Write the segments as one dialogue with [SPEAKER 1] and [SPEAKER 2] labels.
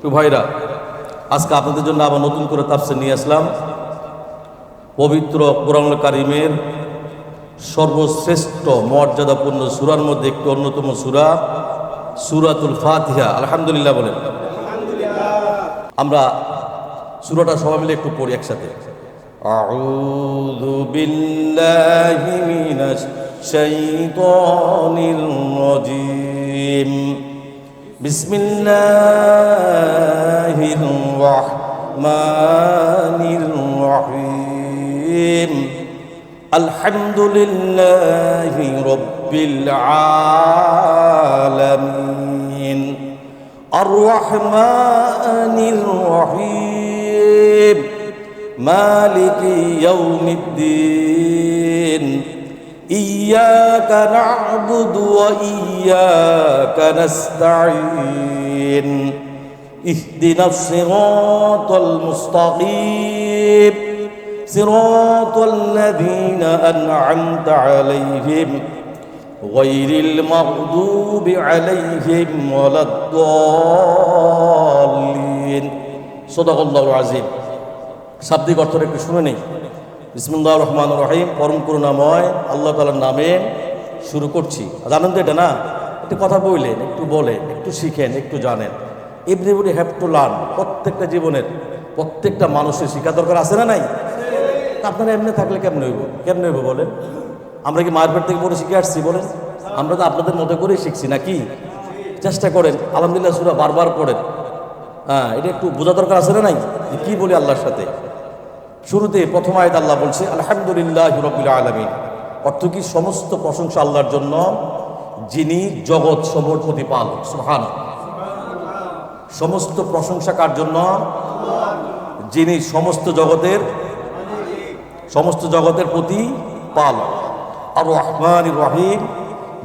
[SPEAKER 1] তো ভাইরা, আজকে আপনাদের জন্য আবার নতুন করে তাফসীর নিয়ে আসলাম। পবিত্র কোরআনুল কারীমের সর্বশ্রেষ্ঠ মর্যাদাপূর্ণ সূরার মধ্যে একটি অন্যতম সূরা সূরাতুল ফাতিহা। আলহামদুলিল্লাহ বলেন। আমরা সূরাটা সবাই মিলে একটু পড়ি একসাথে। আউযু বিল্লাহি মিনাশ শাইতানির রাজীম। বিসমিল্লাহির রাহমানির রাহিম। আলহামদুলিল্লাহি রাব্বিল আলামিন। আর রাহমানির রাহিম। মালিকি ইয়াউমিদ্দিন। إياك نعبد وإياك نستعين. اهدنا الصراط المستقيم صراط الذين أنعمت عليهم غير المغضوب عليهم ولا الضالين. صدق الله العظيم. শাব্দিক অর্থটা একটু শুনে নেই। বিসমিল্লাহির রহমানির রহিম। পরম করুণাময় আল্লাহ তাআলার নামে শুরু করছি। জানেন তো এটা না? একটু কথা বললেন, একটু বলেন, একটু শিখেন, একটু জানেন। Everybody have to learn. প্রত্যেকটা জীবনের প্রত্যেকটা মানুষের শিক্ষা দরকার আছে না নাই? আপনারা এমনি থাকলে কেমনে হইব বলেন? আমরা কি মায়ের পেট থেকে পড়ে শিখে আসছি বলেন? আমরা তো আপনাদের মতো করেই শিখছি নাকি? চেষ্টা করেন, আলহামদুলিল্লাহ সূরা বারবার পড়েন। হ্যাঁ, এটা একটু বোঝা দরকার আছে না নাই? কি বলি আল্লাহর সাথে। শুরুতে প্রথম আয়াত আল্লাহ বলছে আলহামদুলিল্লাহি রাব্বিল আলামিন। অর্থ কি? সমস্ত প্রশংসা আল্লাহর জন্য, যিনি জগৎ সমূহের প্রতিপালক। সুবহানাল্লাহ। সমস্ত প্রশংসা কার জন্য? যিনি সমস্ত জগতের প্রতিপালক। আর রহমানির রহিম,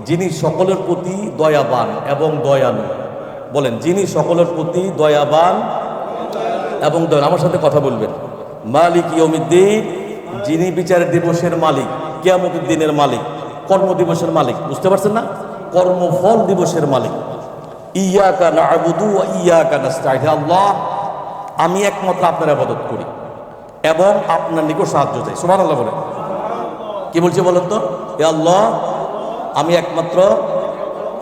[SPEAKER 1] যিনি সকলের প্রতি দয়াবান এবং দয়ালু। বলেন, যিনি সকলের প্রতি দয়াবান এবং দয়ালু। আমার সাথে কথা বলবেন। মালিক ইয়াউমিদ্দিন, যিনি বিচারের দিবসের মালিক, কিয়ামতের দিনের মালিক, কর্ম দিবসের মালিক। বুঝতে পারছেন না? কর্মফল দিবসের মালিক। ইয়াকা না'বুদু ওয়া ইয়াকা নাস্তাঈন। আল্লাহ, আমি একমাত্র আপনার ইবাদত করি এবং আপনার নিকট সাহায্য চাই। সুবহানাল্লাহ বলেন। কি বলছে বলেন তো? হে আল্লাহ, আমি একমাত্র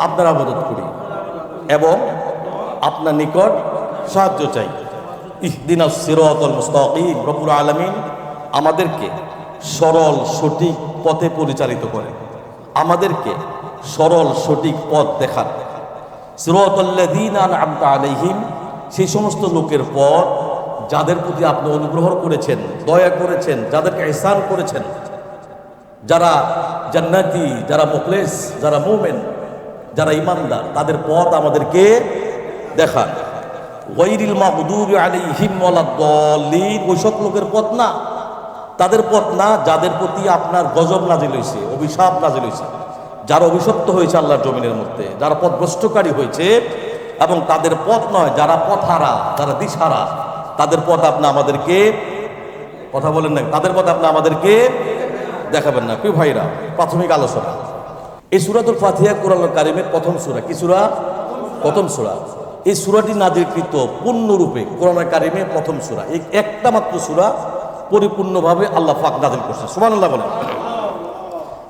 [SPEAKER 1] আপনার ইবাদত করি এবং আপনার নিকট সাহায্য চাই। ইহদিনাস সিরাতাল মুস্তাকিম। রব্বুল আলামিন আমাদেরকে সরল সঠিক পথে পরিচালিত করে, আমাদেরকে সরল সঠিক পথ দেখান। সিরাতাল্লাযীনা আন'আমতা আলাইহিম, সেই সমস্ত লোকের পথ যাদের প্রতি আপনি অনুগ্রহ করেছেন, দয়া করেছেন, যাদেরকে ইহসান করেছেন, যারা জান্নাতি, যারা মুখলেস, যারা মুমিন, যারা ঈমানদার, তাদের পথ আমাদেরকে দেখান। গায়রিল মাগদুবি আলাইহিম ওয়ালাদ-দাল্লিন। ওই সব লোকের পথ না, তাদের পথ না যাদের প্রতি আপনার গজব নাজিল হয়েছে, অভিশাপ নাজিল হয়েছে, যারা অভিশপ্ত হয়েছে আল্লাহর জমিনের মধ্যে, যারা পথভ্রষ্টকারী হয়েছে। এবং তাদের পথ নয় যারা পথহারা, যারা দিশহারা, তাদের পথ আপনি আমাদেরকে, কথা বলেন না, তাদের পথ আপনি আমাদেরকে দেখাবেন না। প্রিয় ভাইরা, প্রাথমিক আলোচনা। এই সূরাতুল ফাতিহা কোরআনুল কারীমের প্রথম সূরা। কি সূরা? প্রথম সূরা। এই সূরাটি নাযিলকৃত পূর্ণরূপে কোরআনুল কারীমের প্রথম সূরা। এই একটা মাত্র সূরা পরিপূর্ণভাবে আল্লাহ পাক নাযিল করেছেন। সুবহানাল্লাহ বলেন।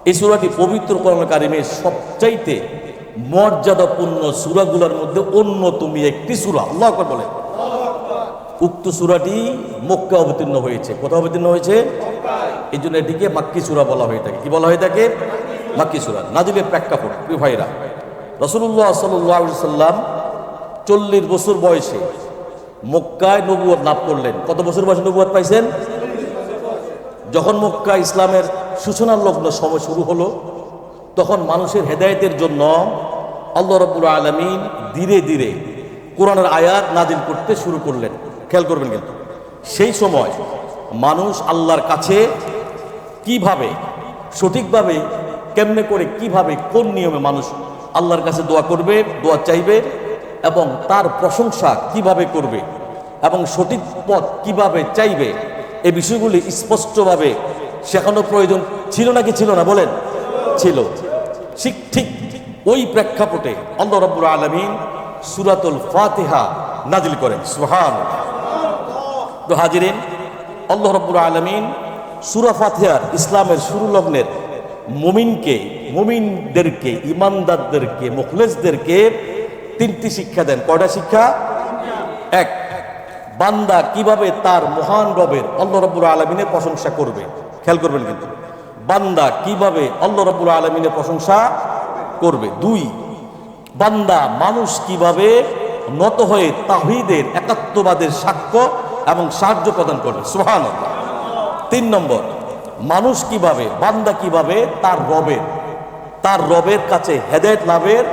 [SPEAKER 1] এই সূরাটি পবিত্র কোরআনুল কারীমের সবচাইতে মর্যাদাপূর্ণ সূরাগুলোর মধ্যে অন্যতম একটি সূরা। আল্লাহু আকবার বলেন। উক্ত সূরাটি মক্কা অবতীর্ণ হয়েছে। কোথায় অবতীর্ণ হয়েছে? এই জন্য এটিকে মাক্কি সূরা বলা হয়ে থাকে। কি বলা হয়ে থাকে? মাক্কি সূরা। নাযিলের প্রেক্ষাপট। প্রিয় ভাইরা, রাসূলুল্লাহ সাল্লাল্লাহু আলাইহি সাল্লাম 40 বছর বয়সে মক্কায় নবুয়ত লাভ করলেন। কত বছর বয়সে নবুয়ত পাইছেন? যখন মক্কা ইসলামের সূচনার লগ্ন সময় শুরু হলো, তখন মানুষের হেদায়েতের জন্য আল্লাহ রাব্বুল আলামিন ধীরে ধীরে কোরআনের আয়াত নাজিল করতে শুরু করলেন। খেয়াল করবেন কিন্তু সেই সময় মানুষ আল্লাহর কাছে কিভাবে, সঠিকভাবে, কেমনে করে, কিভাবে, কোন নিয়মে মানুষ আল্লাহর কাছে দোয়া করবে, দোয়া চাইবে এবং তার প্রশংসা কিভাবে করবে এবং সঠিক পথ কিভাবে চাইবে, এই বিষয়গুলি স্পষ্টভাবে শেখানো প্রয়োজন ছিল নাকি ছিল না? বলেন, ছিল। ঠিক ওই প্রেক্ষাপটে আল্লাহ রাব্বুল আলামিন সূরাতুল ফাতিহা নাজিল করেন। সুবহানাল্লাহ। তো হাজিরিন, আল্লাহ রাব্বুল আলামিন সূরা ফাতিহার ইসলামের শুরু লগ্নের মুমিনদেরকে, ইমানদারদেরকে, মুখলেসদেরকে তিনটি শিক্ষা দেন। কয়টা শিক্ষা? এক, বান্দা কিভাবে তার মহান রবের আল্লাহ রাব্বুল আলামিনের প্রশংসা করবে। খেয়াল করবেন কিন্তু, বান্দা কিভাবে আল্লাহ রাব্বুল আলামিনের প্রশংসা করবে। দুই, বান্দা মানুষ কিভাবে নত হয়ে তাওহীদের একাত্মবাদের সাক্ষ্য এবং সাহায্য প্রদান করবে। সুবহানাল্লাহ। তিন নম্বর, মানুষ কিভাবে, বান্দা কিভাবে তার রবের কাছে হেদায়েত লাভের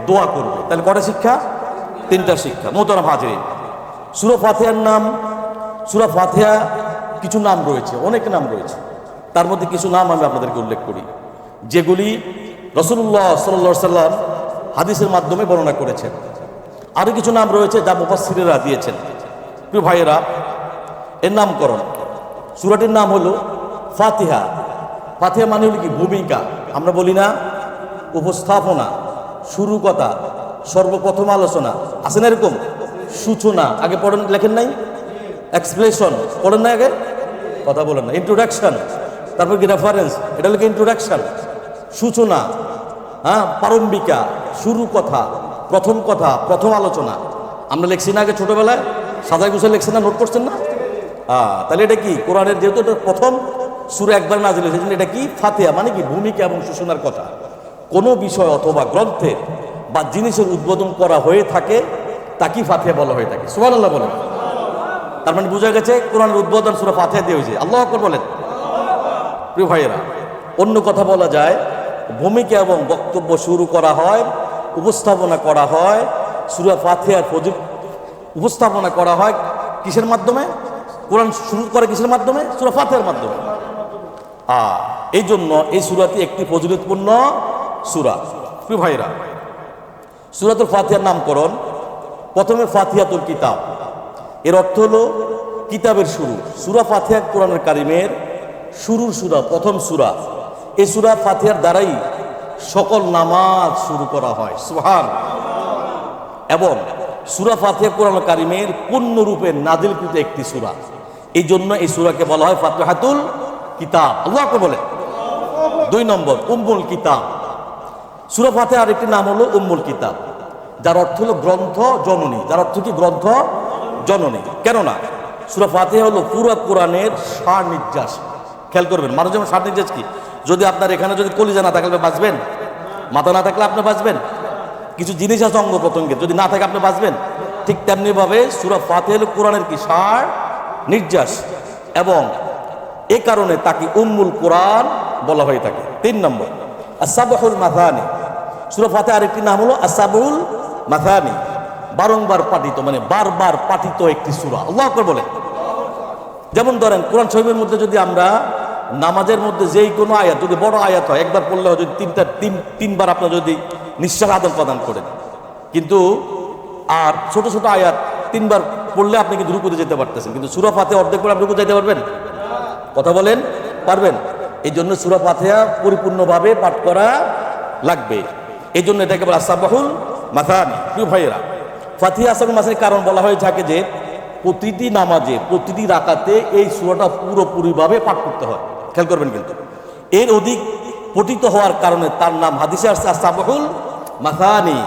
[SPEAKER 1] দোয়া করবে। তাহলে কয়টা শিক্ষা? তিনটা শিক্ষা। মোহতারাম হাজিরিন, সূরা ফাতিহার নাম, সূরা ফাতিহা কিছু নাম রয়েছে, অনেক নাম রয়েছে। তার মধ্যে কিছু নাম আমি আপনাদেরকে উল্লেখ করি, যেগুলি রাসূলুল্লাহ সাল্লাল্লাহু আলাইহি ওয়াসাল্লাম হাদিসের মাধ্যমে বর্ণনা করেছেন। আরো কিছু নাম রয়েছে যা মুফাসসিররা দিয়েছেন। প্রিয় ভাইয়েরা, এর নামকরণ, সূরাটির নাম হলো ফাতিহা। ফাতিহা মানে হলো কি? ভূমিকা। আমরা বলি না উপস্থাপনা, শুরু কথা, সর্বপ্রথম আলোচনা, আছে না এরকম? সূচনা আগে পড়েন, লেখেন নাই? এক্সপ্লেশন পড়েন না আগে? কথা বলেন না। ইন্ট্রোডাকশন, তারপর কি রেফারেন্স, এটা হলো কি ইন্ট্রোডাকশন। সূচনা, প্রারম্ভিকা, শুরু কথা, প্রথম আলোচনা। আমরা লিখছি না আগে ছোটবেলায়, সাজায় গুছায় লিখছেন না, নোট করছেন না? তাহলে এটা কি? কোরআনের যেহেতু এটা প্রথম সূরা একবার নাযিল হয়েছে, সেজন্য এটা কি? ফাতিহা মানে কি? ভূমিকা এবং সূচনার কথা। কোনো বিষয় অথবা গ্রন্থের বা জিনিসের উদ্বোধন করা হয়ে থাকে তাকে ফাতিহা বলা হয়ে থাকে। সুবহানাল্লাহ বলেন। তার মানে বোঝা গেছে কোরআনের উদ্বোধন সূরা ফাতিহা দিয়ে হয়েছে। আল্লাহু আকবার বলেন। প্রিয় ভাইয়েরা, অন্য কথা বলা যায়, ভূমিকা এবং বক্তব্য শুরু করা হয়, উপস্থাপনা করা হয়, সূরা ফাতিহার উপস্থাপনা করা হয় কিসের মাধ্যমে? কোরআন শুরু করে কিসের মাধ্যমে? সূরা ফাতিহার মাধ্যমে। এই জন্য এই সূরাটি একটি ফজিলতপূর্ণ সূরা। প্রিয় ভাইরা, সূরাতুল ফাতিহার নামকরণ, প্রথমে ফাতিহাতুল কিতাব, এর অর্থ হলো কিতাবের শুরু। সূরা ফাতিহা কোরআনুল কারীমের শুরুর সূরা, প্রথম সূরা। এই সূরা ফাতিহার দ্বারাই সকল নামাজ শুরু করা হয়। সুবহানাল্লাহ। এবং সূরা ফাতিহা কোরআনুল কারীমের পূর্ণরূপে নাযিলকৃত একটি সূরা। এই জন্য এই সূরাকে বলা হয় ফাতিহাতুল কিতাব। আল্লাহু আকবার বলেন। দুই নম্বর, উম্মুল কিতাব। সূরা ফাতিহার আরেকটি নাম হলো উম্মুল কিতাব, যার অর্থ হলো গ্রন্থ জননী। যার অর্থ কি? গ্রন্থ জননী। কেননা সূরা ফাতিহা হলো পুরো কোরআনের সার নির্যাস। খেয়াল করবেন, মানুষ যেমন সার নির্যাস কি? যদি আপনার এখানে যদি কলিজা না থাকলে বাঁচবেন, মাথা না থাকলে আপনি বাঁচবেন, কিছু জিনিস আছে অঙ্গ প্রত্যঙ্গের, যদি না থাকে আপনি বাঁচবেন। ঠিক তেমনি ভাবে সূরা ফাতিহা হলো কোরআনের কি? সার নির্যাস, এবং এ কারণে তাকে উম্মুল কোরআন বলা হয়ে থাকে। তিন নম্বর, আস-সাবহুল মাথানি। সূরা ফাতিহার আরেকটি নাম হলো আস-সাবহুল মাথানি, বারংবার পাঠিত, মানে বারবার পাঠিত একটি সূরা। আল্লাহু আকবার বলেন। যেমন ধরেন কোরআন শরীফের মধ্যে যদি আমরা নামাজের মধ্যে যেই কোনো আয়াত, যদি বড় আয়াত হয়, একবার পড়লে যদি তিনবার আপনার যদি নিঃশ্বাস আদান প্রদান করেন, কিন্তু আর ছোট ছোট আয়াত তিনবার পড়লে আপনি কিন্তু রুকুতে যেতে পারতেছেন, কিন্তু সূরা ফাতিহা অর্ধেক পড়ে আপনি রুকু যেতে পারবেন? কথা বলেন, পারবেন? এই জন্য সূরা ফাতিহা পরিপূর্ণভাবে পাঠ করা লাগবে। এই জন্য এটাকে বলা আস-সাবহুল মাথানি। প্রিয় ভাইয়েরা, ফাতিহা আস-সাবহুল মাথানির কারণ বলা হয়ে থাকে যে প্রতিটি নামাজে, প্রতিটি রাকাতে এই সূরাটা পুরোপুরিভাবে পাঠ করতে হয়। খেয়াল করবেন কিন্তু, এর অধিক পঠিত হওয়ার কারণে তার নাম হাদিসে আসছে আস-সাবহুল মাথানি,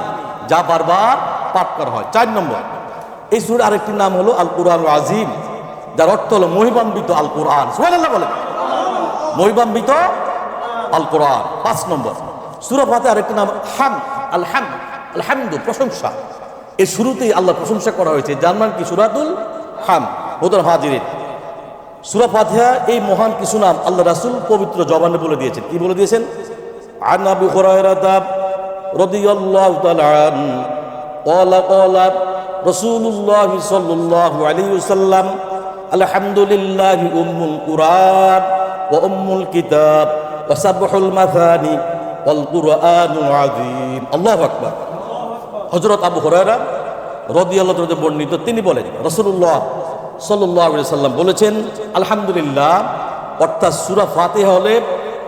[SPEAKER 1] যা বারবার পাঠ করা হয়। 4 নম্বর, এই সূরার আরেকটি নাম হলো আল কুরআনুল আযীম, যার অর্থ হলো মহিমান্বিত আল কোরআন। সুবহানাল্লাহ বলেন। মহিমান্বিত আল কোরআন। 5 নম্বর, সূরা ফাতিহার আরেকটি নাম আলহামদু, প্রশংসা। এর শুরুতেই আল্লাহ প্রশংসা করা হয়েছে, যার নাম কি? সূরাতুল হামদ। মোহতারাম হাজিরিন, সূরা ফাতিহা এই মহান কিছু নাম আল্লাহ রাসূল পবিত্র জবানে বলে দিয়েছেন। কি বলে দিয়েছেন? আন আবি হুরায়রা রাদিয়াল্লাহু তাআলা আনহু ক্বালা রাসূলুল্লাহ সাল্লাল্লাহু আলাইহি ওয়াসাল্লাম আলহামদুলিল্লাহি উম্মুল কুরআন ওয়া উম্মুল কিতাব ওয়া সাবহুল মাথানি ওয়াল কুরআনুল আযীম। আল্লাহু আকবার। হযরত আবু হুরায়রা রাদিয়াল্লাহু তাআলা বর্ণিত, তিনি বলেন রাসূলুল্লাহ সাল্লাল্লাহু আলাইহি ওয়াসাল্লাম বলেছেন, আলহামদুলিল্লাহ অর্থাৎ সূরা ফাতিহা হলে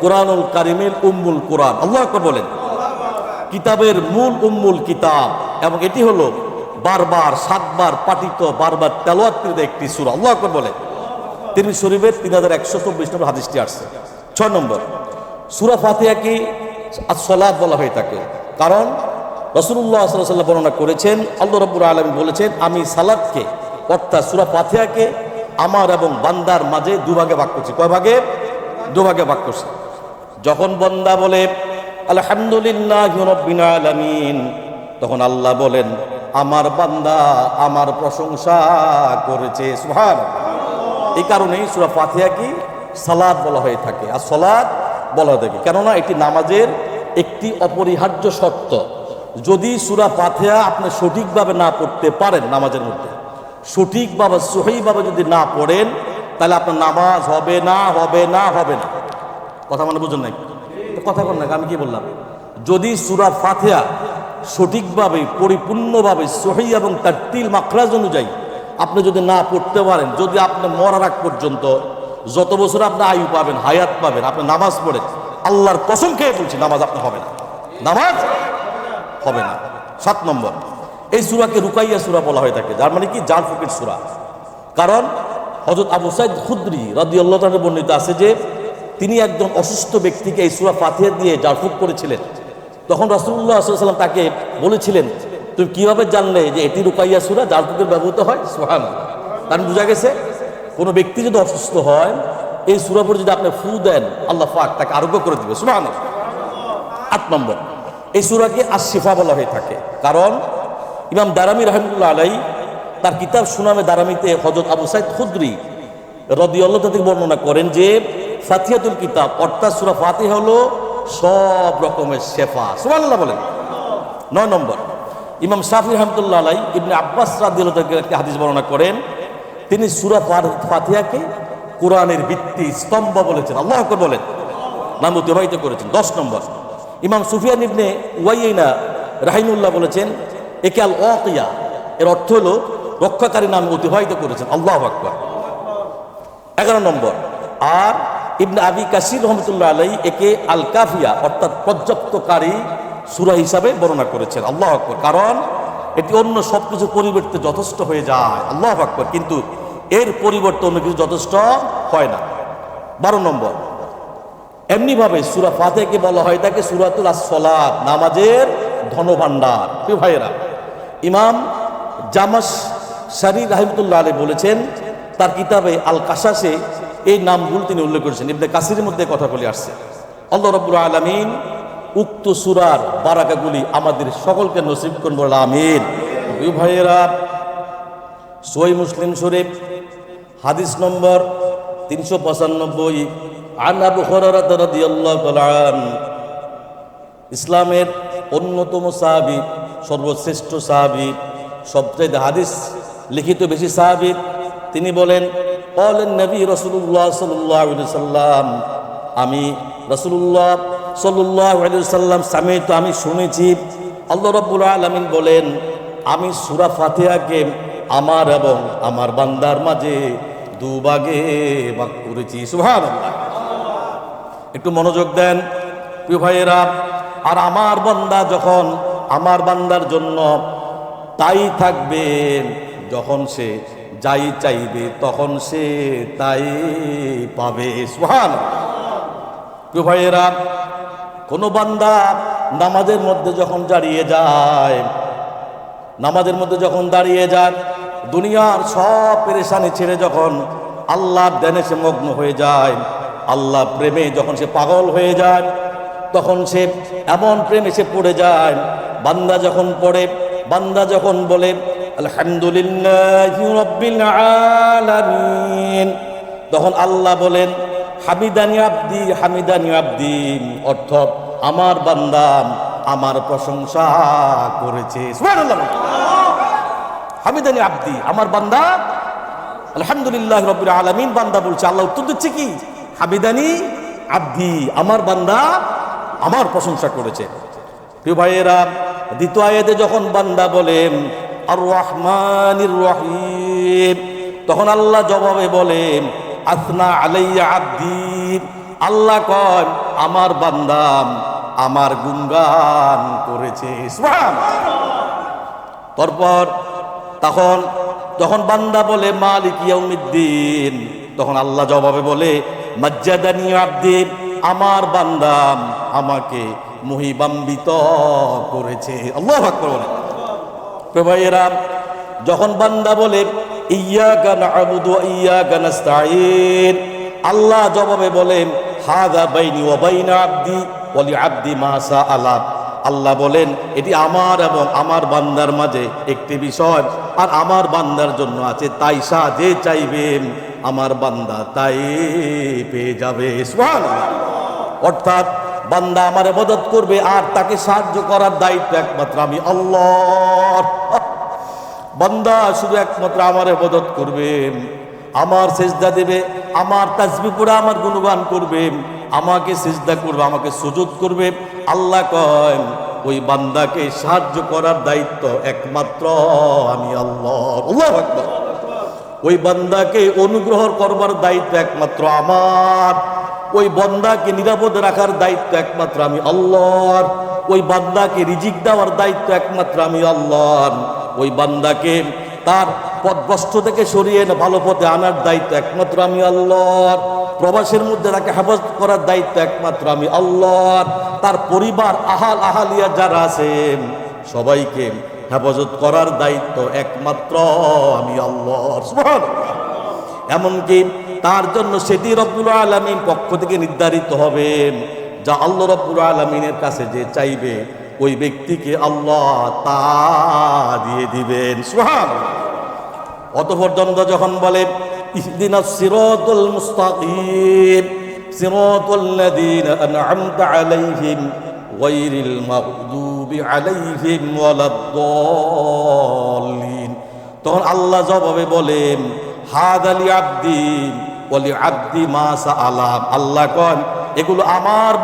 [SPEAKER 1] কোরআনুল কারীমের উম্মুল কোরআন। আল্লাহু আকবার বলেন। কিতাবের মূল উম্মুল কিতাব, এবং এটি হলো বারবার 7 বার পাঠিত বারবার তেলাওয়াতকৃত একটি সূরা। আল্লাহু আকবার বলে। তিরমিজি শরীফের 3124 নম্বর হাদিসটি আসছে। 6 নম্বর, সূরা ফাতিহাকে as-সালাত বলা হয়ে থাকে, কারণ রাসূলুল্লাহ সাল্লাল্লাহু আলাইহি ওয়াসাল্লাম বর্ণনা করেছেন, আল্লাহ রাব্বুল আলামিন বলেছেন, আমি সালাতকে অর্থাৎ সূরা ফাতিহাকে আমার এবং বান্দার মাঝে দুভাগে ভাগ করছি। কয় ভাগে? দুভাগে ভাগ করছি। যখন বান্দা বলে আলহামদুলিল্লাহি রাব্বিল আলামিন, তখন আল্লাহ বলেন আমার বান্দা আমার প্রশংসা করেছে, সুবহানাল্লাহ। এই কারণেই সূরা ফাতিহাকে সালাত বলা হয়ে থাকে, আর সালাত বলা হয়ে থাকে কেননা এটি নামাজের একটি অপরিহার্য শর্ত। যদি সূরা ফাতিহা আপনি সঠিকভাবে না পড়তে পারেন, নামাজের মধ্যে সঠিকভাবে সহিভাবে যদি না পড়েন, তাহলে আপনার নামাজ হবে না, হবে না, হবে না। কথা মানে বুঝুন নাই? কথা বল না, আমি কি বললাম? যদি সূরা ফাতিহা সঠিকভাবে পরিপূর্ণভাবে সহি এবং তারতিল মাখরাজ অনুযায়ী আপনি যদি না পড়তে পারেন, যদি আপনি মরার আগ পর্যন্ত যত বছর আপনি আয়ু পাবেন, হায়াত পাবেন, আপনি নামাজ পড়ে, আল্লাহর কসম খেয়ে বলছি নামাজ আপনার হবে না, নামাজ হবে না। 7 নম্বর, এই সূরাকে রুকাইয়া সূরা বলা হয়ে থাকে, যার মানে কি জারফুকের সূরা। কারণ হযরত আবু সাঈদ খুদরি রাদিয়াল্লাহু তাআলা বর্ণিত আছে যে তিনি একজন অসুস্থ ব্যক্তিকে এই সূরা ফাতিহা দিয়ে জারফুক করেছিলেন। তখন রাসূলুল্লাহ সাল্লাল্লাহু আলাইহি ওয়াসাল্লাম তাকে বলেছিলেন, তুমি কিভাবে জানলে যে এটি রুকাইয়া সূরা, জারফুকের ব্যবহৃত হয়? সুবহানাল্লাহ। তার বোঝা গেছে কোনো ব্যক্তি যদি অসুস্থ হয়, এই সূরা পড়ে যদি আপনি ফু দেন, আল্লাহ পাক তাকে আরোগ্য করে দিবে, সুবহানাল্লাহ। 8 নম্বর, এই সূরাকে আশ-শিফা বলা হয়ে থাকে, কারণ ইমাম দারামি রাহিমাহুল্লাহ আলাইহি তার কিতাব সুনামে দারামিতে হযরত আবু সাঈদ খুদরি রাদিয়াল্লাহু তাআলা থেকে বর্ণনা করেন যে ফাতিহাতুল কিতাব অর্থাৎ সূরা ফাতিহা হলো সব রকমের শেফা, সুবহানাল্লাহ বলেন। 9 নম্বর, ইমাম শাফিঈ রাহমাতুল্লাহ আলাইহি ইবনে আব্বাস রাদিয়াল্লাহু তাআলা একটি হাদিস বর্ণনা করেন, তিনি সূরা ফাতিহাকে কোরআনের ভিত্তি স্তম্ভ বলেছেন, আল্লাহু আকবার বলেন, নাম অতিবাহিত করেছেন। 10 নম্বর, ইমাম সুফিয়ান ইবনে উয়াইনা রাহিমাহুল্লাহ বলেছেন, একে আল ওয়াকিয়া, এর অর্থ হলো রক্ষাকারী নামে অতিবাহিত করেছেন, আল্লাহু আকবার। 11 নম্বর, আর ইবনে আবি কাসির রহমতুল্লাহ আলাইহি একে আল কাফিয়া অর্থাৎ পর্যাপ্তকারী সূরা হিসাবে বর্ণনা করেছেন, আল্লাহু আকবার। কারণ এটি অন্য সবকিছু পরিবর্তে যথেষ্ট হয়ে যায়, আল্লাহু আকবার, কিন্তু এর পরিবর্তে অন্য কিছু যথেষ্ট হয় না। 12 নম্বর, এমনিভাবে সূরা ফাতিহাকে বলা হয় তাকে সূরাতুল আস-সালাত, নামাজের ধনভাণ্ডার। প্রিয় ভাইয়েরা, ইমাম জামাশারি রাহিমাতুল্লাহ আলাইহি বলেছেন তার কিতাবে আল কাসাসে এই নামগুলো তিনি উল্লেখ করেছেন। ইবনে কাসিরের মধ্যে কথা বলে আসছে। আল্লাহ রাব্বুল আলামিন উক্ত সূরার বারাকাগুলি আমাদের সকলকে নসিব করুন, বলে আমিন। প্রিয় ভাইয়েরা, সহিহ মুসলিম শরীফ হাদিস নম্বর 395, আন আবু হুরায়রা রাদিয়াল্লাহু তাআলা আনহু, ইসলামের অন্যতম সাহাবী, সর্বশ্রেষ্ঠ সাহাবী, সবচেয়ে হাদিস লিখিত বেশি সাহাবী, তিনি বলেন, বলেন নবী রাসূলুল্লাহ সাল্লাল্লাহু আলাইহি ওয়াসাল্লাম, আমি রাসূলুল্লাহ সাল্লাল্লাহু আলাইহি ওয়াসাল্লাম সামি'তু, আমি শুনেছি, আল্লাহ রাব্বুল আলামিন বলেন, আমি সূরা ফাতিহাকে আমার এবং আমার বান্দার মাঝে দুভাগে ভাগ করেছি, সুবহানাল্লাহ। একটু মনোযোগ দেন প্রিয় ভাইয়েরা। আর আমার বান্দা যখন আমার বান্দার জন্য তাই থাকবে, যখন সে যাই চাইবে তখন সে তাই পাবে, সুবহানাল্লাহ। প্রিয় ভাইয়েরা, কোনো বান্দা নামাজের মধ্যে যখন দাঁড়িয়ে যায়, নামাজের মধ্যে যখন দাঁড়িয়ে যায়, দুনিয়ার সব পেরেশানি ছেড়ে যখন আল্লাহর ধ্যানে সে মগ্ন হয়ে যায়, আল্লাহ প্রেমে যখন সে পাগল হয়ে যায়, তখন সে এমন প্রেমে সে পড়ে যায়, বান্দা যখন পড়ে, বান্দা যখন বলে আলহামদুলিল্লাহি রাব্বিল আলামিন, তখন আল্লাহ বলেন হামিদানি আব্দি, হামিদানি আব্দি, অর্থ আমার বান্দা আমার প্রশংসা করেছে, সুবহানাল্লাহ। হামিদানি আব্দি, আমার বান্দা আলহামদুলিল্লাহি রাব্বিল আলামিন, বান্দা বলছে, আল্লাহ উত্তর দিচ্ছে কি, হামিদানি আব্দি, আমার বান্দা আমার প্রশংসা করেছে। প্রিয় ভাইয়েরা, দ্বিতীয় আয়াতে যখন বান্দা বলেন আর রহমানির রহিম, তখন আল্লাহ জবাবে বলেন আসনা আলাইয়া আব্দি, আল্লাহ কয় আমার বান্দা আমার গুণগান করেছে, সুবহানাল্লাহ। তারপর তখন যখন বান্দা বলে মালিক ইয়াউমিদ্দিন, তখন আল্লাহ জবাবে বলে মাজ্জাদানি আব্দি, আমার বান্দা আমাকে মহিমান্বিত করেছে। আল্লাহু আকবার বলে। ভাইয়েরা, যখন বান্দা বলে ইয়্যাকা না'বুদু ওয়া ইয়্যাকা নাস্তাঈন, আল্লাহ জবাবে বলেন হাযা বাইনি ওয়া বাইনা আব্দি ওয়া লিআব্দি মা সাআলা। আল্লাহ বলেন এটি আমার এবং আমার বান্দার মাঝে একটি বিষয়, আর আমার বান্দার জন্য আছে তাই যে চাইবেন আমার বান্দা তাই পেয়ে যাবে। সুবহানাল্লাহ। অর্থাৎ বান্দা আমার ইবাদত করবে আর তাকে সাহায্য করার দায়িত্ব একমাত্র আমি আল্লাহর। বান্দা শুধু একমাত্র আমার ইবাদত করবে, আমার সিজদা দেবে, আমার তাসবিহ পড়ে আমার গুণগান করবে, আমাকে সিজদা করবে, আমাকে সুজুদ করবে। আল্লাহ কয় ওই বান্দাকে সাহায্য করার দায়িত্ব একমাত্র আমি আল্লাহর। আল্লাহু আকবার। ওই বান্দাকে অনুগ্রহ করবার দায়িত্ব একমাত্র আমার। ওই বান্দাকে নিরাপদে রাখার দায়িত্ব একমাত্র আমি আল্লাহর। ওই বান্দাকে রিজিক দেওয়ার দায়িত্ব একমাত্র আমি আল্লাহর। ওই বান্দাকে তার পথভ্রষ্ট থেকে সরিয়ে ভালো পথে আনার দায়িত্ব একমাত্র আমি আল্লাহর। প্রবাসের মধ্যে তাকে হেফাজত করার দায়িত্ব একমাত্র আমি আল্লাহর। তার পরিবার আহালিয়া যারা আছেন সবাইকে হেফাজত করার দায়িত্ব একমাত্র আমি আল্লাহর। সুবহানাল্লাহ। এমনকি তার জন্য সেটি রব্বুল আলামিন পক্ষ থেকে নির্ধারিত হবে, যা আল্লাহ রব্বুল আলামিনের কাছে যে চাইবে ওই ব্যক্তিকে আল্লাহ তা দিয়ে দিবেন। সুবহানাল্লাহ। অতঃপর যখন বলে ইহদিনাস সিরাতাল মুস্তাকিম সিরাতাল লাযীনা আন'আমতা আলাইহিম গায়রিল মাগদুবি আলাইহিম ওয়ালাদ-দাল্লিন, তখন আল্লাহ জবাবে বলেন হাযা লিআবদি ওয়া লিআবদি মা সাআলা। আল্লাহ কন এগুলো আমার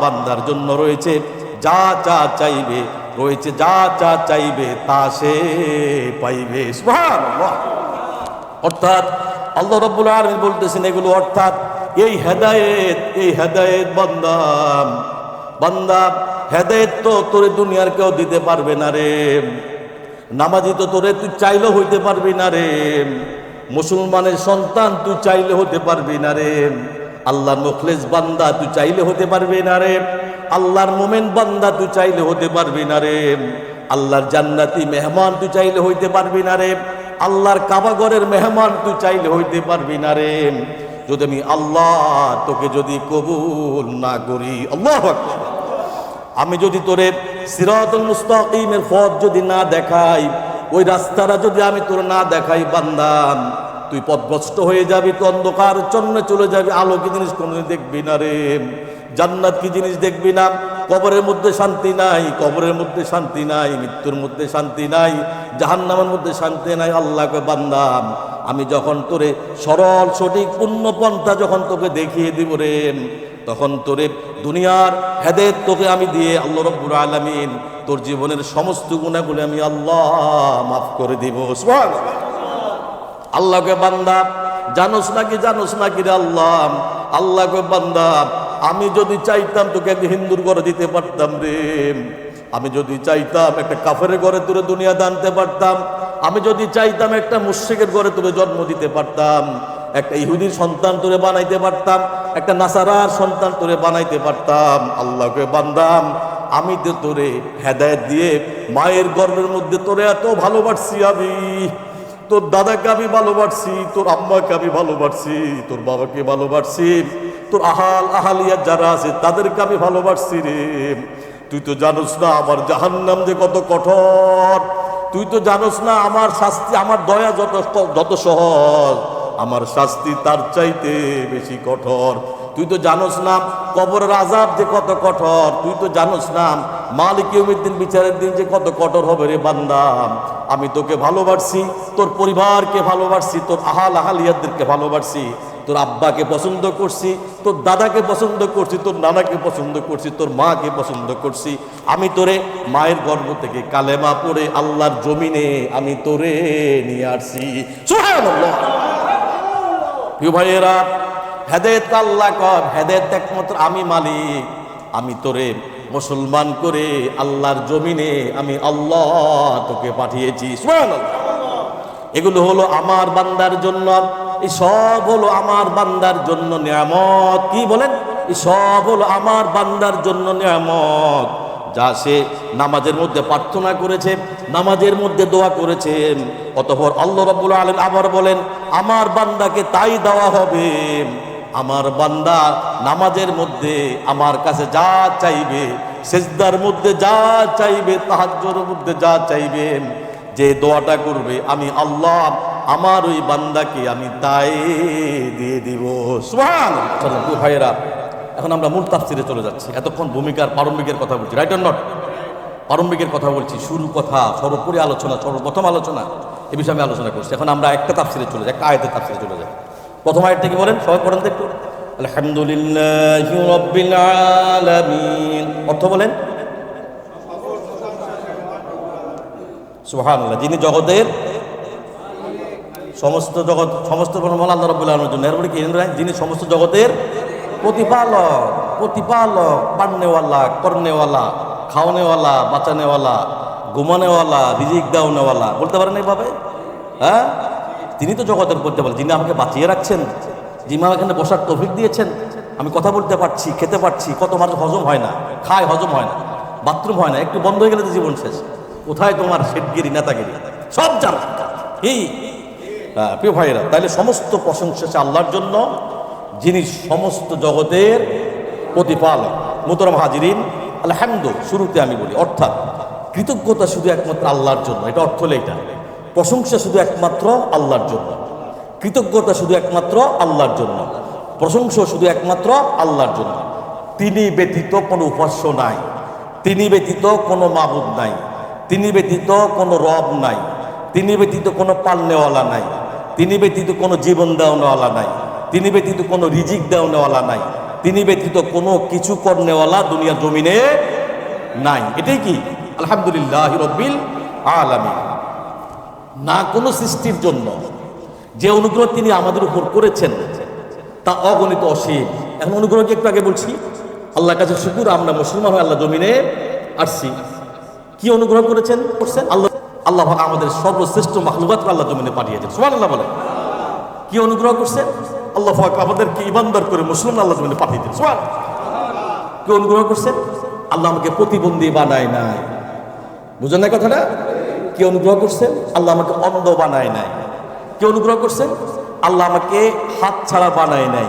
[SPEAKER 1] বান্দার জন্য রয়েছে, যা চাইবে রয়েছে, যা চাইবে তা সে পাইবে। সুবহানাল্লাহ। অর্থাৎ আল্লাহ রাব্বুল আলামিন বলতেছেন এগুলো, অর্থাৎ এই হেদায়েত বান্দা হেদায়েত তো তোরে দুনিয়ার কেউ দিতে পারবে না রে। নামাজি তো তোরে তুই চাইলেও হইতে পারবি না রে। মুসলমানের সন্তান তুই চাইলে হতে পারবি না রে। আল্লাহর মুখলেস বান্দা তুই চাইলে হতে পারবি না রে। আল্লাহর মোমেন বান্দা তুই চাইলে হতে পারবি না রে। আল্লাহর জান্নাতি মেহমান তুই চাইলে হইতে পারবি না রে। আল্লাহর কাবা ঘরের মেহমান তুই চাইলে হইতে পারবি না রে, যদি আমি আল্লাহ তোকে যদি কবুল না করি। আল্লাহু আকবার। আমি যদি তোরে সিরাতুল মুস্তাকিমের পথ যদি না দেখাই, ওই রাস্তাটা যদি আমি তোর না দেখাই বান্দা, তুই পথভ্রষ্ট হয়ে যাবি, তুই অন্ধকার চন্নে চলে যাবি। আলো কি জিনিস কোনোদিন দেখবি না রে। জান্নাত কি জিনিস দেখবি না। কবরের মধ্যে শান্তি নাই, কবরের মধ্যে শান্তি নাই, মৃত্যুর মধ্যে শান্তি নাই, জাহান্নামের মধ্যে শান্তি নাই। আল্লাহকে বান্দা আমি যখন তোরে সরল সঠিক পূর্ণ পন্থা যখন তোকে দেখিয়ে দিব রে, তখন তোরে দুনিয়ার হেদায়েত তোকে আমি দিয়ে আল্লাহ রাব্বুল আলামিন তোর জীবনের সমস্ত গুনাহগুলো আমি আল্লাহ মাফ করে দিব। সুবহানাল্লাহ। আল্লাহকে বান্দা জানোস নাকি রে আল্লাহকে বান্দা আমি যদি চাইতাম তোকে একটা হিন্দুর ঘরে দিতে পারতাম রে। আমি যদি চাইতাম একটা কাফেরের ঘরে তোরে দুনিয়া আনতে পারতাম। আমি যদি চাইতাম একটা মুশরিকের ঘরে তোরে জন্ম দিতে পারতাম। একটা ইহুদির সন্তান তোরে বানাইতে পারতাম, একটা নাসারার সন্তান তোরে বানাইতে পারতাম। আল্লাহকে বান্দাম আমি তো তোরে হেদায়েত দিয়ে মায়ের গর্ভের মধ্যে তোরে এত ভালোবাসছি। আমি তোর দাদাকে আমি ভালোবাসছি, তোর আম্মাকে আমি ভালোবাসছি, তোর বাবাকে ভালোবাসছি, তোর আহালিয়া যারা আছে তাদেরকে আমি ভালোবাসছি রে। তুই তো জানোস না আমার জাহান্নাম যে কত কঠোর। তুই তো জানোস না আমার শাস্তি, আমার দয়া যত সহজ, আমার শাস্তি তার চাইতে বেশি কঠোর। তুই তো জানোস না কবরের আযাব যে কত কঠোর। তুই তো জানোস না মালিক ইয়াউমিদ্দিন বিচারের দিন যে কত কঠোর হবে রে বান্দা। আমি তোকে ভালোবাসছি, তোর পরিবারকে ভালোবাসছি, তোর আহালিয়াদেরকে ভালোবাসছি, তোর আব্বাকে পছন্দ করছি, তোর দাদাকে পছন্দ করছি, তোর নানাকে পছন্দ করছি, তোর মাকে পছন্দ করছি। আমি তোরে মায়ের গর্ভ থেকে কালেমা পড়ে আল্লাহর জমিনে আমি তোরে নিয়ে আসছি। সুবহানাল্লাহ। প্রিয় ভাইয়েরা, হেদায়েত আল্লাহ কর, হেদায়েত একমাত্র আমি মালিক। আমি তোরে মুসলমান করে আল্লাহর জমিনে আমি আল্লাহ তোকে পাঠিয়েছি। সুবহানাল্লাহ। এগুলো হলো আমার বান্দার জন্য, এই সব হলো আমার বান্দার জন্য নিয়ামত। কি বলেন? এই সব হলো আমার বান্দার জন্য নিয়ামত, যা সে নামাজের মধ্যে প্রার্থনা করেছে, নামাজের মধ্যে দোয়া করেছেন। অতঃপর আল্লাহ রাব্বুল আলামিন আবার বলেন, আমার বান্দাকে তাই দেওয়া হবে। আমার বান্দা নামাজের মধ্যে আমার কাছে যা চাইবে, সিজদার মধ্যে যা চাইবে, তাহাজ্জুদের মধ্যে যা চাইবে, যে দোয়াটা করবে, আমি আল্লাহ আমার ওই বান্দাকে আমি তাই দিয়ে দিব। সুবহানাল্লাহ। ভাইয়েরা, এখন আমরা মূল তাফসিরে চলে যাচ্ছি। এতক্ষণ ভূমিকার প্রারম্ভিকের কথা বলছি, রাইট অর নট? প্রারম্ভিকের কথা বলছি, শুরু কথা, সর্বোপরি আলোচনা, সর্বপ্রথম আলোচনা, এ বিষয়ে আমি আলোচনা করছি। এখন আমরা একটা তাফসিরে চলে যাই, একটা আয়াতের তাফসিরে চলে যাই। প্রথম আয়াতটা কি বলেন? সবাই পড়েন তো একটু। আলহামদুলিল্লাহি রাব্বিল আলামিন। অর্থ বলেন? সুবহানাল্লাহ। যিনি জগতের সমস্ত জগৎ, সমস্ত আল্লাহ রাব্বুল আলামিনের জন্য। এরপরে কি? যিনি সমস্ত জগতের প্রতিপালক, প্রতিপালক, পান্নেওয়ালা, করনেওয়ালা, খাওয়ানেওয়ালা, বাঁচানেওয়ালা, ঘুমানেওয়ালা, রিজিক দেওয়ানেওয়ালা। বলতে পারেন এইভাবে? হ্যাঁ, তিনি তো জগতের প্রতিপালক, যিনি আমাকে বাঁচিয়ে রাখছেন, যিনি আমাকে এখানে বসার তৌফিক দিয়েছেন, আমি কথা বলতে পারছি, খেতে পারছি। কত মানুষ হজম হয় না, খায় হজম হয় না, বাথরুম হয় না, একটু বন্ধ হয়ে গেলে তো জীবন শেষ। কোথায় তোমার শেঠগিরি, নেতাগিরি, সব জানা এই। প্রিয় ভাইয়েরা, তাহলে সমস্ত প্রশংসা সে আল্লাহর জন্য, যিনি সমস্ত জগতের প্রতিপালক। মুহতারাম হাজিরিন, আলহামদু শুরুতে আমি বলি, অর্থাৎ কৃতজ্ঞতা শুধু একমাত্র আল্লাহর জন্য। এটা অর্থ হলো এটা, প্রশংসা শুধু একমাত্র আল্লাহর জন্য, কৃতজ্ঞতা শুধু একমাত্র আল্লাহর জন্য, প্রশংসা শুধু একমাত্র আল্লাহর জন্য। তিনি ব্যতীত কোনো উপাস্য নাই, তিনি ব্যতীত কোনো মাবুদ নাই, তিনি ব্যতীত কোনো রব নাই, তিনি ব্যতীত কোনো পালনেওয়ালা নাই, তিনি ব্যতীত কোনো জীবন দেওয়ানেওয়ালা নাই, তিনি ব্যতীত কোনো রিজিক দেওয়ানেওয়ালা নাই, তিনি ব্যতীত কোনো কিছু করনেওয়ালা দুনিয়ার জমিনে নাই। এটাই কি? আলহামদুলিল্লাহি রাব্বিল আলামিন। না কোনো সৃষ্টির জন্য যে অনুগ্রহ তিনি আমাদের উপর করেছেন তা অগণিত, অসীম। এখন অনুগ্রহকে একটু আগে বলছি, আল্লাহর কাছে শুকর, আমরা মুসলমান হয়ে আল্লাহ জমিনে আসছি। কি অনুগ্রহ করেছেন? করছেন আল্লাহ। আল্লাহ আমাদের সর্বশ্রেষ্ঠ মাখলুকাতকে আল্লাহ জমিনে পাঠিয়েছেন। সুবহানাল্লাহ বলেন। কি অনুগ্রহ করছেন? আল্লাহ পাক আমাদেরকে ইমানদার করে মুসলমান আল্লাহ জমিনে পাঠিয়ে দিয়েছেন। সুবহানাল্লাহ। কি অনুগ্রহ করছেন? আল্লাহ আমাকে প্রতিবন্ধী বানায় নাই। বুঝেন না কথাটা? কি অনুগ্রহ করছেন? আল্লাহ আমাকে অন্ধ বানায় নাই। কি অনুগ্রহ করছেন? আল্লাহ আমাকে হাত ছাড়া বানায় নাই।